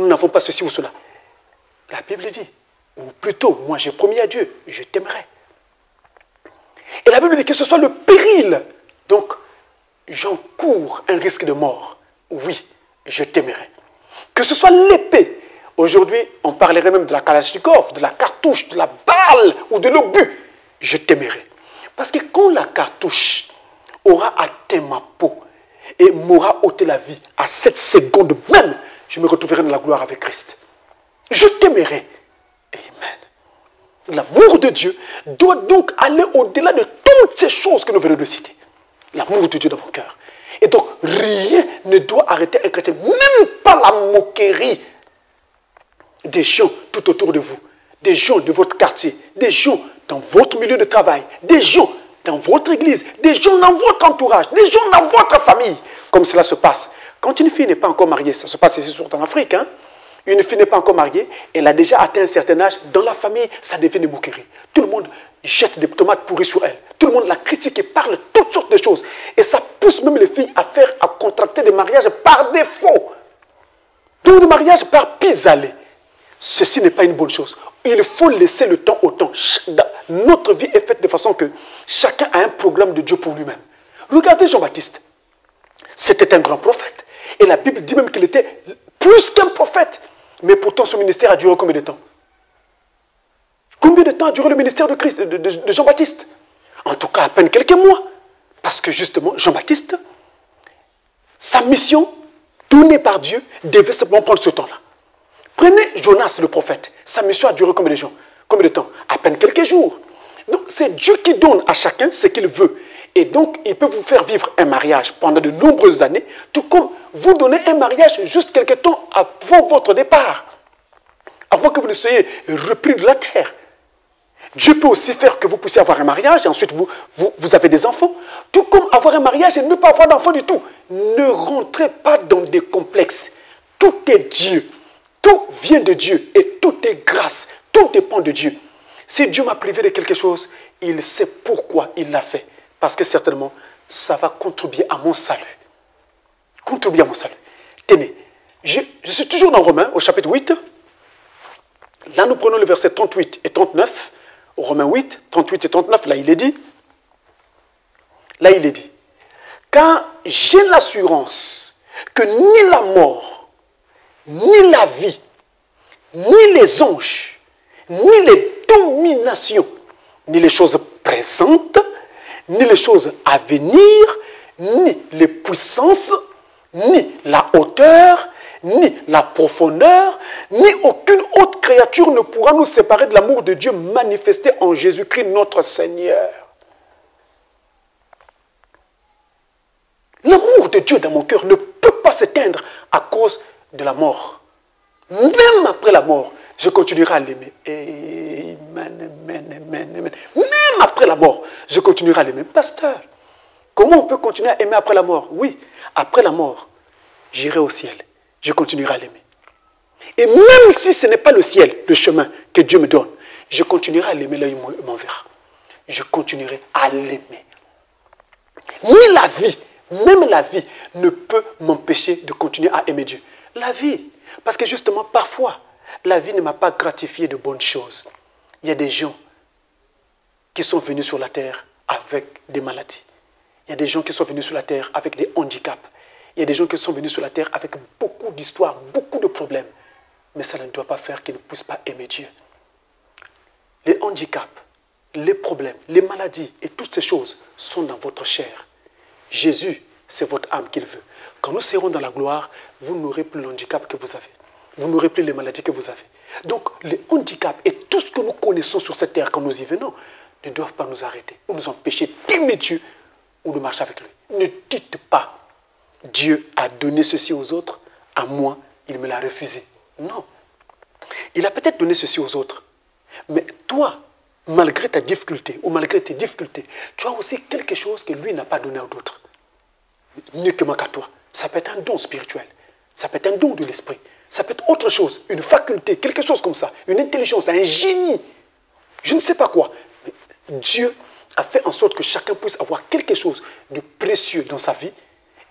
n'avons pas ceci ou cela. La Bible dit, ou plutôt, moi j'ai promis à Dieu, je t'aimerai. Et la Bible dit que ce soit le péril. Donc, j'encours un risque de mort. Oui, je t'aimerai. Que ce soit l'épée. Aujourd'hui, on parlerait même de la Kalachnikov, de la cartouche, de la balle ou de l'obus. Je t'aimerai. Parce que quand la cartouche aura atteint ma peau et m'aura ôté la vie, à cette seconde même, je me retrouverai dans la gloire avec Christ. Je t'aimerai. Amen. L'amour de Dieu doit donc aller au-delà de toutes ces choses que nous venons de citer. L'amour de Dieu dans mon cœur. Et donc, rien ne doit arrêter un chrétien, même pas la moquerie des gens tout autour de vous, des gens de votre quartier, des gens dans votre milieu de travail, des gens dans votre église, des gens dans votre entourage, des gens dans votre famille, comme cela se passe. Quand une fille n'est pas encore mariée, ça se passe ici surtout en Afrique, hein? Une fille n'est pas encore mariée, elle a déjà atteint un certain âge, dans la famille, ça devient une moquerie. Tout le monde jette des tomates pourries sur elle. Tout le monde la critique et parle toutes sortes de choses. Et ça pousse même les filles à contracter des mariages par défaut. Donc des mariages par pis-aller. Ceci n'est pas une bonne chose. Il faut laisser le temps au temps. Notre vie est faite de façon que chacun a un programme de Dieu pour lui-même. Regardez Jean-Baptiste. C'était un grand prophète. Et la Bible dit même qu'il était plus qu'un prophète. Mais pourtant, son ministère a duré combien de temps? Combien de temps a duré le ministère de Christ, de Jean-Baptiste? En tout cas, à peine quelques mois. Parce que justement, Jean-Baptiste, sa mission, donnée par Dieu, devait simplement prendre ce temps-là. Prenez Jonas le prophète. Sa mission a duré combien de temps? À peine quelques jours. Donc c'est Dieu qui donne à chacun ce qu'il veut. Et donc il peut vous faire vivre un mariage pendant de nombreuses années, tout comme vous donnez un mariage juste quelques temps avant votre départ. Avant que vous ne soyez repris de la terre. Dieu peut aussi faire que vous puissiez avoir un mariage et ensuite vous avez des enfants. Tout comme avoir un mariage et ne pas avoir d'enfants du tout. Ne rentrez pas dans des complexes. Tout est Dieu. Tout vient de Dieu et tout est grâce. Tout dépend de Dieu. Si Dieu m'a privé de quelque chose, il sait pourquoi il l'a fait. Parce que certainement, ça va contribuer à mon salut. Contribuer à mon salut. Tenez, je suis toujours dans Romains, au chapitre 8. Là, nous prenons le verset 38 et 39. Romains 8, 38 et 39, là, il est dit. Là, il est dit. Car j'ai l'assurance que ni la mort, ni la vie, ni les anges, ni les dominations, ni les choses présentes, ni les choses à venir, ni les puissances, ni la hauteur, ni la profondeur, ni aucune autre créature ne pourra nous séparer de l'amour de Dieu manifesté en Jésus-Christ notre Seigneur. L'amour de Dieu dans mon cœur ne peut pas s'éteindre à cause de la mort. Même après la mort, je continuerai à l'aimer. Amen, amen, amen, amen. Même après la mort, je continuerai à l'aimer. Pasteur, comment on peut continuer à aimer après la mort? Oui, après la mort, j'irai au ciel. Je continuerai à l'aimer. Et même si ce n'est pas le ciel, le chemin que Dieu me donne, je continuerai à l'aimer là où il m'enverra. Je continuerai à l'aimer. Ni la vie, même la vie, ne peut m'empêcher de continuer à aimer Dieu. La vie. Parce que justement, parfois, la vie ne m'a pas gratifié de bonnes choses. Il y a des gens qui sont venus sur la terre avec des maladies. Il y a des gens qui sont venus sur la terre avec des handicaps. Il y a des gens qui sont venus sur la terre avec beaucoup d'histoires, beaucoup de problèmes. Mais ça ne doit pas faire qu'ils ne puissent pas aimer Dieu. Les handicaps, les problèmes, les maladies et toutes ces choses sont dans votre chair. Jésus, c'est votre âme qu'il veut. Quand nous serons dans la gloire, vous n'aurez plus l'handicap que vous avez. Vous n'aurez plus les maladies que vous avez. Donc, les handicaps et tout ce que nous connaissons sur cette terre quand nous y venons ne doivent pas nous arrêter ou nous empêcher d'aimer Dieu ou de marcher avec lui. Ne dites pas, Dieu a donné ceci aux autres, à moi, il me l'a refusé. Non. Il a peut-être donné ceci aux autres. Mais toi, malgré ta difficulté ou malgré tes difficultés, tu as aussi quelque chose que lui n'a pas donné à d'autres. Uniquement qu'à toi. Ça peut être un don spirituel. Ça peut être un don de l'esprit. Ça peut être autre chose, une faculté, quelque chose comme ça, une intelligence, un génie. Je ne sais pas quoi. Mais Dieu a fait en sorte que chacun puisse avoir quelque chose de précieux dans sa vie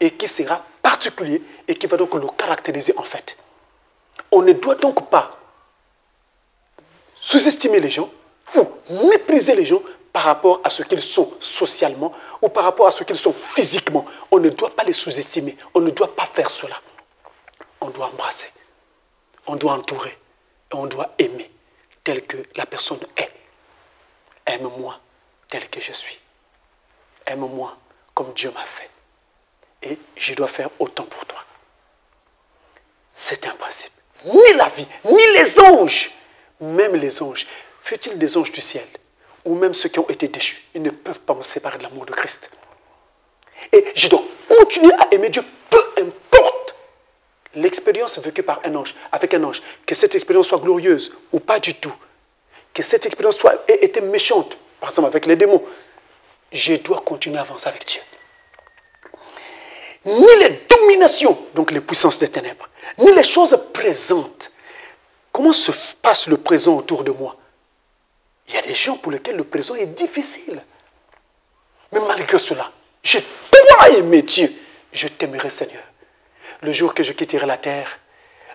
et qui sera particulier et qui va donc le caractériser en fait. On ne doit donc pas sous-estimer les gens ou mépriser les gens par rapport à ce qu'ils sont socialement ou par rapport à ce qu'ils sont physiquement. On ne doit pas les sous-estimer. On ne doit pas faire cela. On doit embrasser. On doit entourer. Et on doit aimer tel que la personne est. Aime-moi tel que je suis. Aime-moi comme Dieu m'a fait. Et je dois faire autant pour toi. C'est un principe. Ni la vie, ni les anges, même les anges, fut-il des anges du ciel, ou même ceux qui ont été déchus, ils ne peuvent pas me séparer de l'amour de Christ. Et je dois continuer à aimer Dieu, peu importe l'expérience vécue par un ange, avec un ange, que cette expérience soit glorieuse ou pas du tout, que cette expérience ait été méchante, par exemple avec les démons, je dois continuer à avancer avec Dieu. Ni les dominations, donc les puissances des ténèbres, ni les choses présentes. Comment se passe le présent autour de moi? Il y a des gens pour lesquels le présent est difficile. Mais malgré cela, je dois aimer Dieu. Je t'aimerai, Seigneur. Le jour que je quitterai la terre,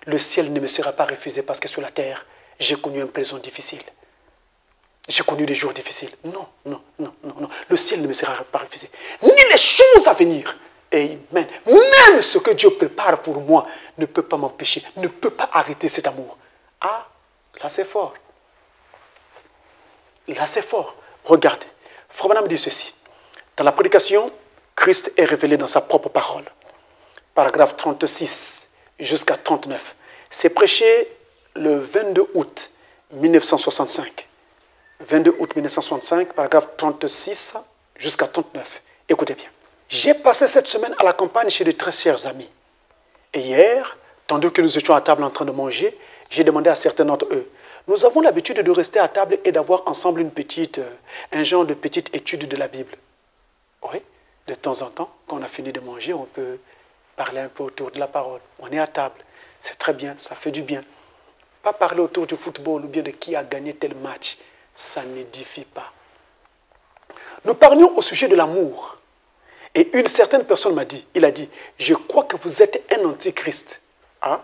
le ciel ne me sera pas refusé parce que sur la terre, j'ai connu un présent difficile. J'ai connu des jours difficiles. Non, non, non, non, non. Le ciel ne me sera pas refusé. Ni les choses à venir. Amen. Même ce que Dieu prépare pour moi ne peut pas m'empêcher, ne peut pas arrêter cet amour. Ah, là c'est fort. Là c'est fort. Regardez, Frère Branham dit ceci. Dans la prédication, Christ est révélé dans sa propre parole. Paragraphe 36 jusqu'à 39. C'est prêché le 22 août 1965. 22 août 1965, paragraphe 36 jusqu'à 39. Écoutez bien. J'ai passé cette semaine à la campagne chez de très chers amis. Et hier, tandis que nous étions à table en train de manger, j'ai demandé à certains d'entre eux, nous avons l'habitude de rester à table et d'avoir ensemble un genre de petite étude de la Bible. Oui, de temps en temps, quand on a fini de manger, on peut parler un peu autour de la parole. On est à table, c'est très bien, ça fait du bien. Pas parler autour du football ou bien de qui a gagné tel match, ça n'édifie pas. Nous parlions au sujet de l'amour. Et une certaine personne m'a dit, il a dit, je crois que vous êtes un antichrist. Ah,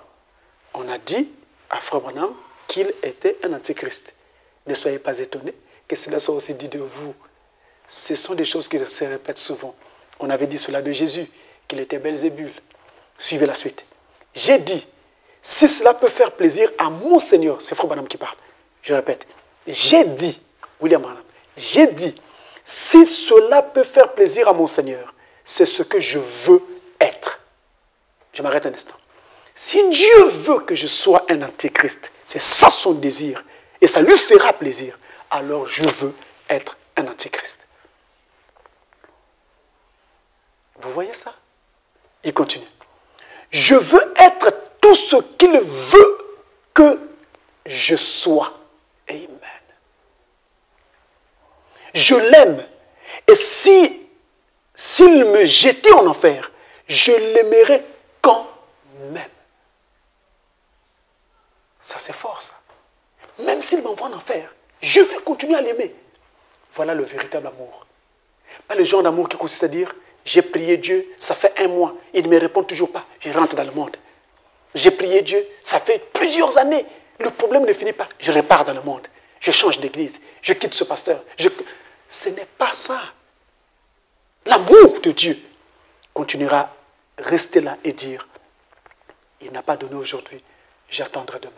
on a dit à Frère Branham qu'il était un antichrist. Ne soyez pas étonnés que cela soit aussi dit de vous. Ce sont des choses qui se répètent souvent. On avait dit cela de Jésus, qu'il était Belzébul. Suivez la suite. J'ai dit, si cela peut faire plaisir à mon Seigneur, c'est Frère Branham qui parle. Je répète, j'ai dit, William Branham, j'ai dit, si cela peut faire plaisir à mon Seigneur, c'est ce que je veux être. Je m'arrête un instant. Si Dieu veut que je sois un antéchrist, c'est ça son désir, et ça lui fera plaisir, alors je veux être un antéchrist. Vous voyez ça? Il continue. Je veux être tout ce qu'il veut que je sois. Amen. Je l'aime. Et s'il me jetait en enfer, je l'aimerais quand même. Ça c'est fort ça. Même s'il m'envoie en enfer, je vais continuer à l'aimer. Voilà le véritable amour. Pas le genre d'amour qui consiste à dire, J'ai prié Dieu, ça fait 1 mois. Il ne me répond toujours pas. Je rentre dans le monde. J'ai prié Dieu, ça fait plusieurs années. Le problème ne finit pas. Je repars dans le monde. Je change d'église. Je quitte ce pasteur. Ce n'est pas ça. L'amour de Dieu continuera à rester là et dire, il n'a pas donné aujourd'hui, j'attendrai demain.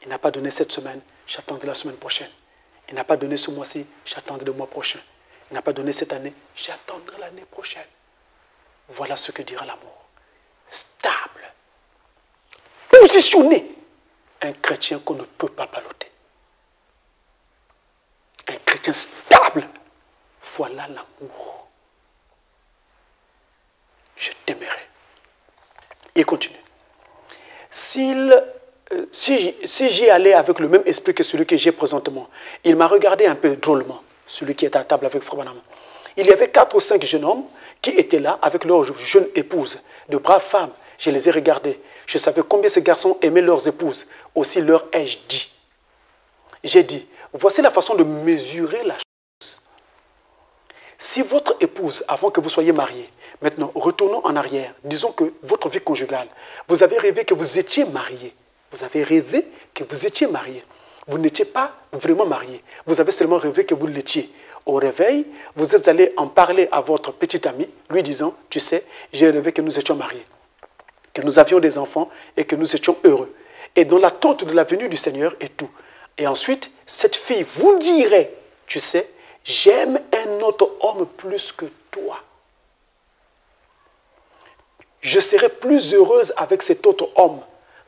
Il n'a pas donné cette semaine, j'attendrai la semaine prochaine. Il n'a pas donné ce mois-ci, j'attendrai le mois prochain. Il n'a pas donné cette année, j'attendrai l'année prochaine. Voilà ce que dira l'amour. Stable. Positionné. Un chrétien qu'on ne peut pas balloter. Un chrétien stable. Voilà l'amour. Je t'aimerai. Il continue. Si j'y allais avec le même esprit que celui que j'ai présentement, il m'a regardé un peu drôlement, celui qui est à table avec Frère Branham. Il y avait 4 ou 5 jeunes hommes qui étaient là avec leurs jeunes épouses, de braves femmes. Je les ai regardés. Je savais combien ces garçons aimaient leurs épouses, aussi leur ai-je dit. J'ai dit, voici la façon de mesurer la chose. Si votre épouse, avant que vous soyez mariés, maintenant, retournons en arrière. Disons que votre vie conjugale, vous avez rêvé que vous étiez mariés. Vous avez rêvé que vous étiez mariés. Vous n'étiez pas vraiment mariés. Vous avez seulement rêvé que vous l'étiez. Au réveil, vous êtes allé en parler à votre petit ami, lui disant, tu sais, j'ai rêvé que nous étions mariés, que nous avions des enfants et que nous étions heureux. Et dans l'attente de la venue du Seigneur et tout. Et ensuite, cette fille vous dirait, tu sais, j'aime un autre homme plus que toi. Je serai plus heureuse avec cet autre homme.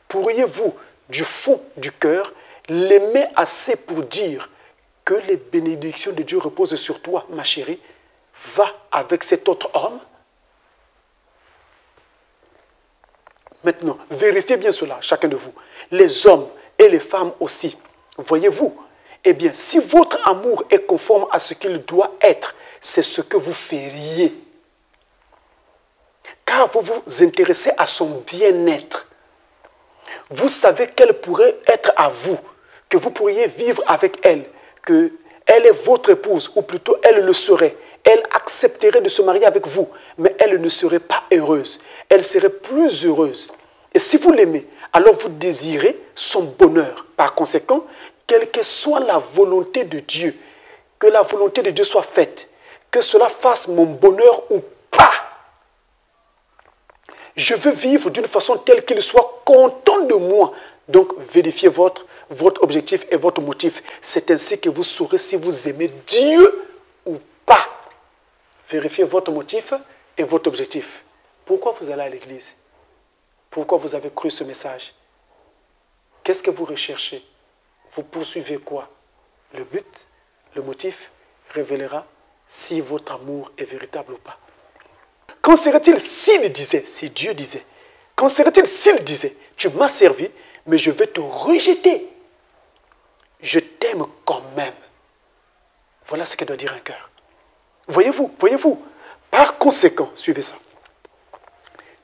Pourriez-vous, du fond du cœur, l'aimer assez pour dire que les bénédictions de Dieu reposent sur toi, ma chérie? Va avec cet autre homme. Maintenant, vérifiez bien cela, chacun de vous. Les hommes et les femmes aussi. Voyez-vous? Eh bien, si votre amour est conforme à ce qu'il doit être, c'est ce que vous feriez. Car vous vous intéressez à son bien-être. Vous savez qu'elle pourrait être à vous, que vous pourriez vivre avec elle, qu'elle est votre épouse, ou plutôt elle le serait. Elle accepterait de se marier avec vous, mais elle ne serait pas heureuse. Elle serait plus heureuse. Et si vous l'aimez, alors vous désirez son bonheur. Par conséquent, quelle que soit la volonté de Dieu, que la volonté de Dieu soit faite, que cela fasse mon bonheur ou pas. Je veux vivre d'une façon telle qu'il soit content de moi. Donc, vérifiez votre objectif et votre motif. C'est ainsi que vous saurez si vous aimez Dieu ou pas. Vérifiez votre motif et votre objectif. Pourquoi vous allez à l'église? Pourquoi vous avez cru ce message? Qu'est-ce que vous recherchez? Vous poursuivez quoi? Le but, le motif révélera si votre amour est véritable ou pas. Qu'en serait-il s'il disait, si Dieu disait, qu'en serait-il s'il disait, tu m'as servi, mais je vais te rejeter. Je t'aime quand même. Voilà ce que doit dire un cœur. Voyez-vous, par conséquent, suivez ça.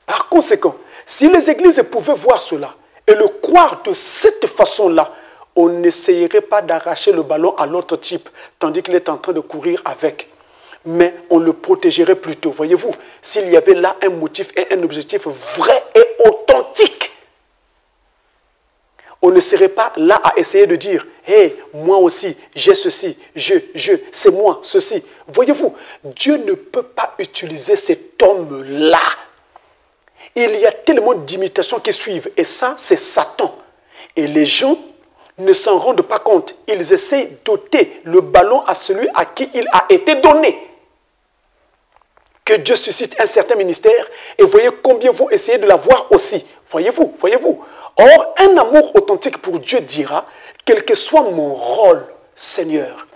Par conséquent, si les églises pouvaient voir cela et le croire de cette façon-là, on n'essayerait pas d'arracher le ballon à l'autre type, tandis qu'il est en train de courir avec. Mais on le protégerait plutôt. Voyez-vous, s'il y avait là un motif et un objectif vrai et authentique, on ne serait pas là à essayer de dire « Hey, moi aussi, j'ai ceci, c'est moi, ceci. » Voyez-vous, Dieu ne peut pas utiliser cet homme-là. Il y a tellement d'imitations qui suivent, et ça, c'est Satan. Et les gens ne s'en rendent pas compte. Ils essaient d'ôter le ballon à celui à qui il a été donné. Que Dieu suscite un certain ministère, et voyez combien vous essayez de l'avoir aussi. Voyez-vous. Or, un amour authentique pour Dieu dira, quel que soit mon rôle, Seigneur,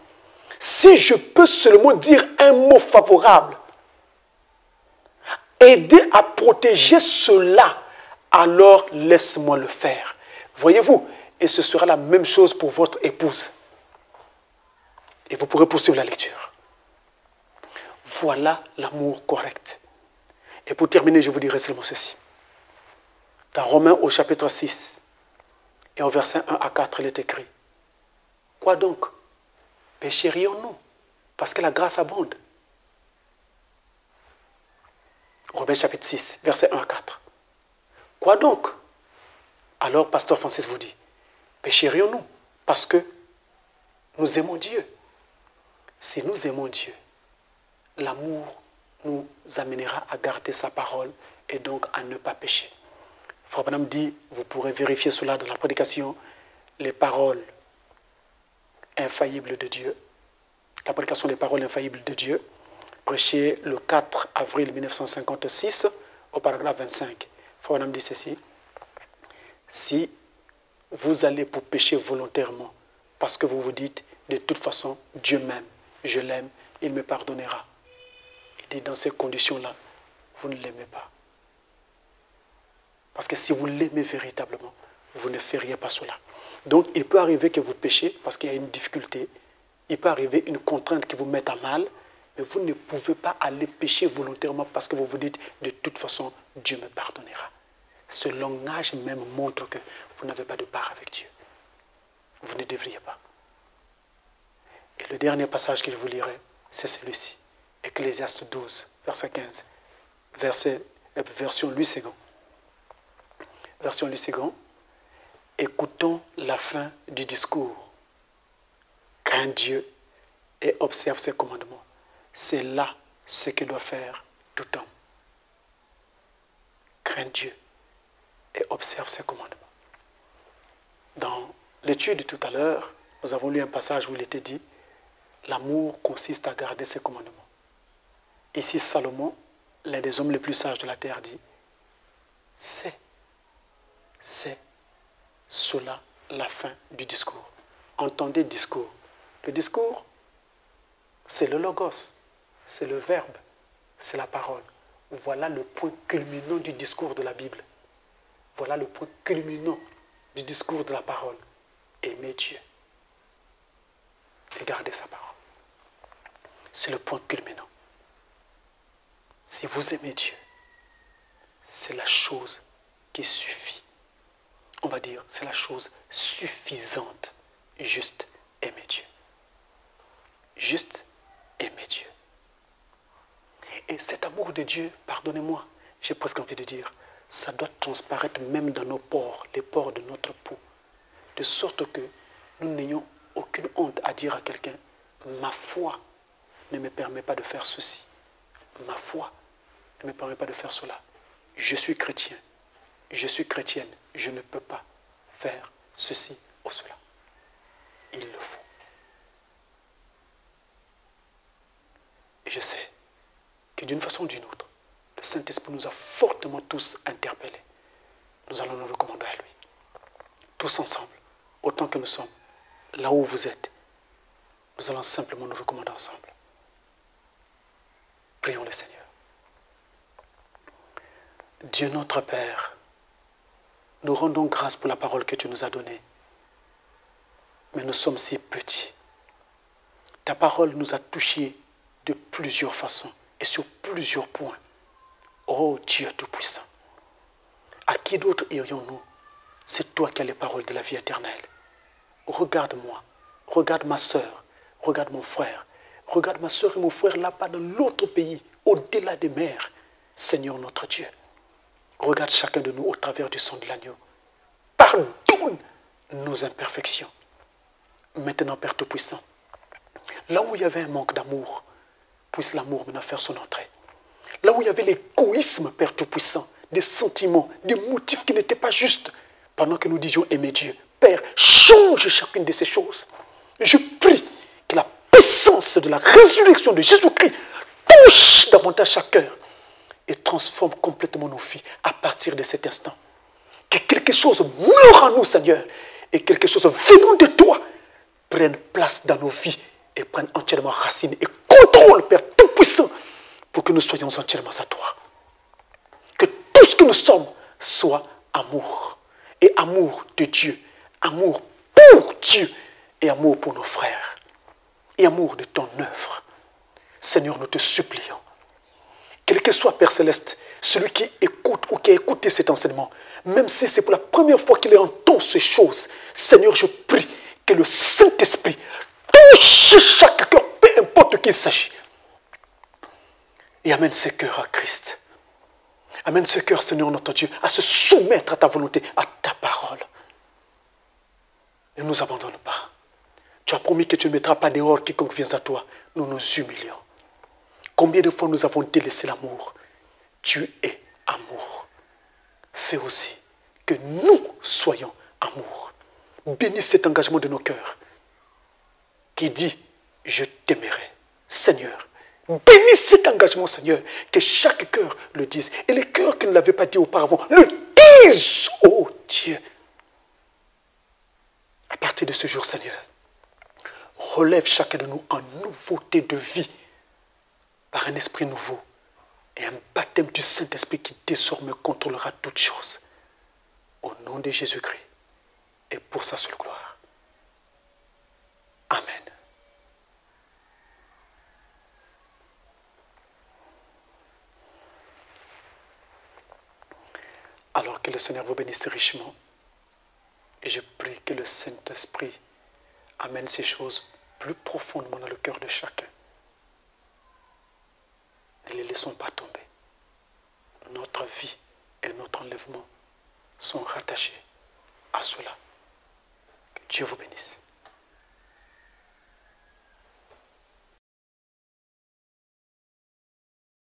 si je peux seulement dire un mot favorable, aider à protéger cela, alors laisse-moi le faire. Voyez-vous, et ce sera la même chose pour votre épouse. Et vous pourrez poursuivre la lecture. Voilà l'amour correct. Et pour terminer, je vous dirai seulement ceci. Dans Romains au chapitre 6 et au verset 1 à 4, il est écrit: quoi donc? Pécherions-nous parce que la grâce abonde? Romains chapitre 6, versets 1 à 4. Quoi donc? Alors, pasteur Francis vous dit, pécherions-nous parce que nous aimons Dieu? Si nous aimons Dieu, l'amour nous amènera à garder sa parole et donc à ne pas pécher. Frère Branham dit, vous pourrez vérifier cela dans la prédication, les paroles infaillibles de Dieu, la prédication des paroles infaillibles de Dieu, prêchée le 4 avril 1956 au paragraphe 25. Frère Branham dit ceci, si vous allez pour pécher volontairement, parce que vous vous dites, de toute façon, Dieu m'aime, je l'aime, il me pardonnera. Il dit, dans ces conditions-là, vous ne l'aimez pas. Parce que si vous l'aimez véritablement, vous ne feriez pas cela. Donc, il peut arriver que vous péchiez parce qu'il y a une difficulté. Il peut arriver une contrainte qui vous mette à mal, mais vous ne pouvez pas aller pécher volontairement parce que vous vous dites, de toute façon, Dieu me pardonnera. Ce langage même montre que vous n'avez pas de part avec Dieu. Vous ne devriez pas. Et le dernier passage que je vous lirai, c'est celui-ci. Ecclésiaste 12, verset 15. Version Louis Ségon. Version Louis Ségon. Écoutons la fin du discours. Crains Dieu et observe ses commandements. C'est là ce que doit faire tout homme. Crains Dieu et observe ses commandements. Dans l'étude tout à l'heure, nous avons lu un passage où il était dit l'amour consiste à garder ses commandements. Ici, Salomon, l'un des hommes les plus sages de la terre, dit c'est cela la fin du discours. Entendez discours. Le discours, c'est le logos, c'est le verbe, c'est la parole. Voilà le point culminant du discours de la Bible. Voilà le point culminant du discours de la parole. Aimer Dieu et garder sa parole. C'est le point culminant. Si vous aimez Dieu, c'est la chose qui suffit. On va dire, c'est la chose suffisante. Juste aimer Dieu. Juste aimer Dieu. Et cet amour de Dieu, pardonnez-moi, j'ai presque envie de dire, ça doit transparaître même dans nos pores, les pores de notre peau, de sorte que nous n'ayons aucune honte à dire à quelqu'un, ma foi ne me permet pas de faire ceci, ma foi ne me permet pas de faire cela. Je suis chrétien, je suis chrétienne, je ne peux pas faire ceci ou cela. Il le faut. Et je sais que d'une façon ou d'une autre, le Saint-Esprit nous a fortement tous interpellés. Nous allons nous recommander à lui. Tous ensemble, autant que nous sommes, là où vous êtes, nous allons simplement nous recommander ensemble. Prions le Seigneur. Dieu notre Père, nous rendons grâce pour la parole que tu nous as donnée. Mais nous sommes si petits. Ta parole nous a touchés de plusieurs façons et sur plusieurs points. Oh Dieu Tout-Puissant, à qui d'autre irions-nous? C'est toi qui as les paroles de la vie éternelle. Regarde-moi, regarde ma soeur, regarde mon frère, regarde ma soeur et mon frère là-bas dans l'autre pays, au-delà des mers. Seigneur notre Dieu, regarde chacun de nous au travers du sang de l'agneau. Pardonne nos imperfections. Maintenant, Père Tout-Puissant, là où il y avait un manque d'amour, puisse l'amour maintenant faire son entrée. Là où il y avait l'égoïsme, Père Tout-Puissant, des sentiments, des motifs qui n'étaient pas justes, pendant que nous disions aimer Dieu, Père, change chacune de ces choses. Je prie que la puissance de la résurrection de Jésus-Christ touche davantage chaque cœur et transforme complètement nos vies à partir de cet instant. Que quelque chose meure en nous, Seigneur, et quelque chose venant de toi prenne place dans nos vies et prenne entièrement racine et contrôle, Père Tout-Puissant, pour que nous soyons entièrement à toi. Que tout ce que nous sommes soit amour. Et amour de Dieu, amour pour Dieu et amour pour nos frères. Et amour de ton œuvre. Seigneur, nous te supplions. Quel que soit, Père Céleste, celui qui écoute ou qui a écouté cet enseignement, même si c'est pour la première fois qu'il entend ces choses, Seigneur, je prie que le Saint-Esprit touche chaque cœur, peu importe de qui il s'agit, et amène ces cœurs à Christ. Amène ce cœur, Seigneur, notre Dieu, à se soumettre à ta volonté, à ta parole. Ne nous abandonne pas. Tu as promis que tu ne mettras pas dehors quiconque vient à toi. Nous nous humilions. Combien de fois nous avons délaissé l'amour? Tu es amour. Fais aussi que nous soyons amour. Bénis cet engagement de nos cœurs qui dit, je t'aimerai. Seigneur, bénis cet engagement, Seigneur, que chaque cœur le dise. Et les cœurs qui ne l'avaient pas dit auparavant le disent, oh Dieu. À partir de ce jour, Seigneur, relève chacun de nous en nouveauté de vie par un esprit nouveau et un baptême du Saint-Esprit qui désormais contrôlera toutes choses. Au nom de Jésus-Christ et pour sa seule gloire. Amen. Alors que le Seigneur vous bénisse richement, et je prie que le Saint-Esprit amène ces choses plus profondément dans le cœur de chacun. Ne les laissons pas tomber. Notre vie et notre enlèvement sont rattachés à cela. Que Dieu vous bénisse.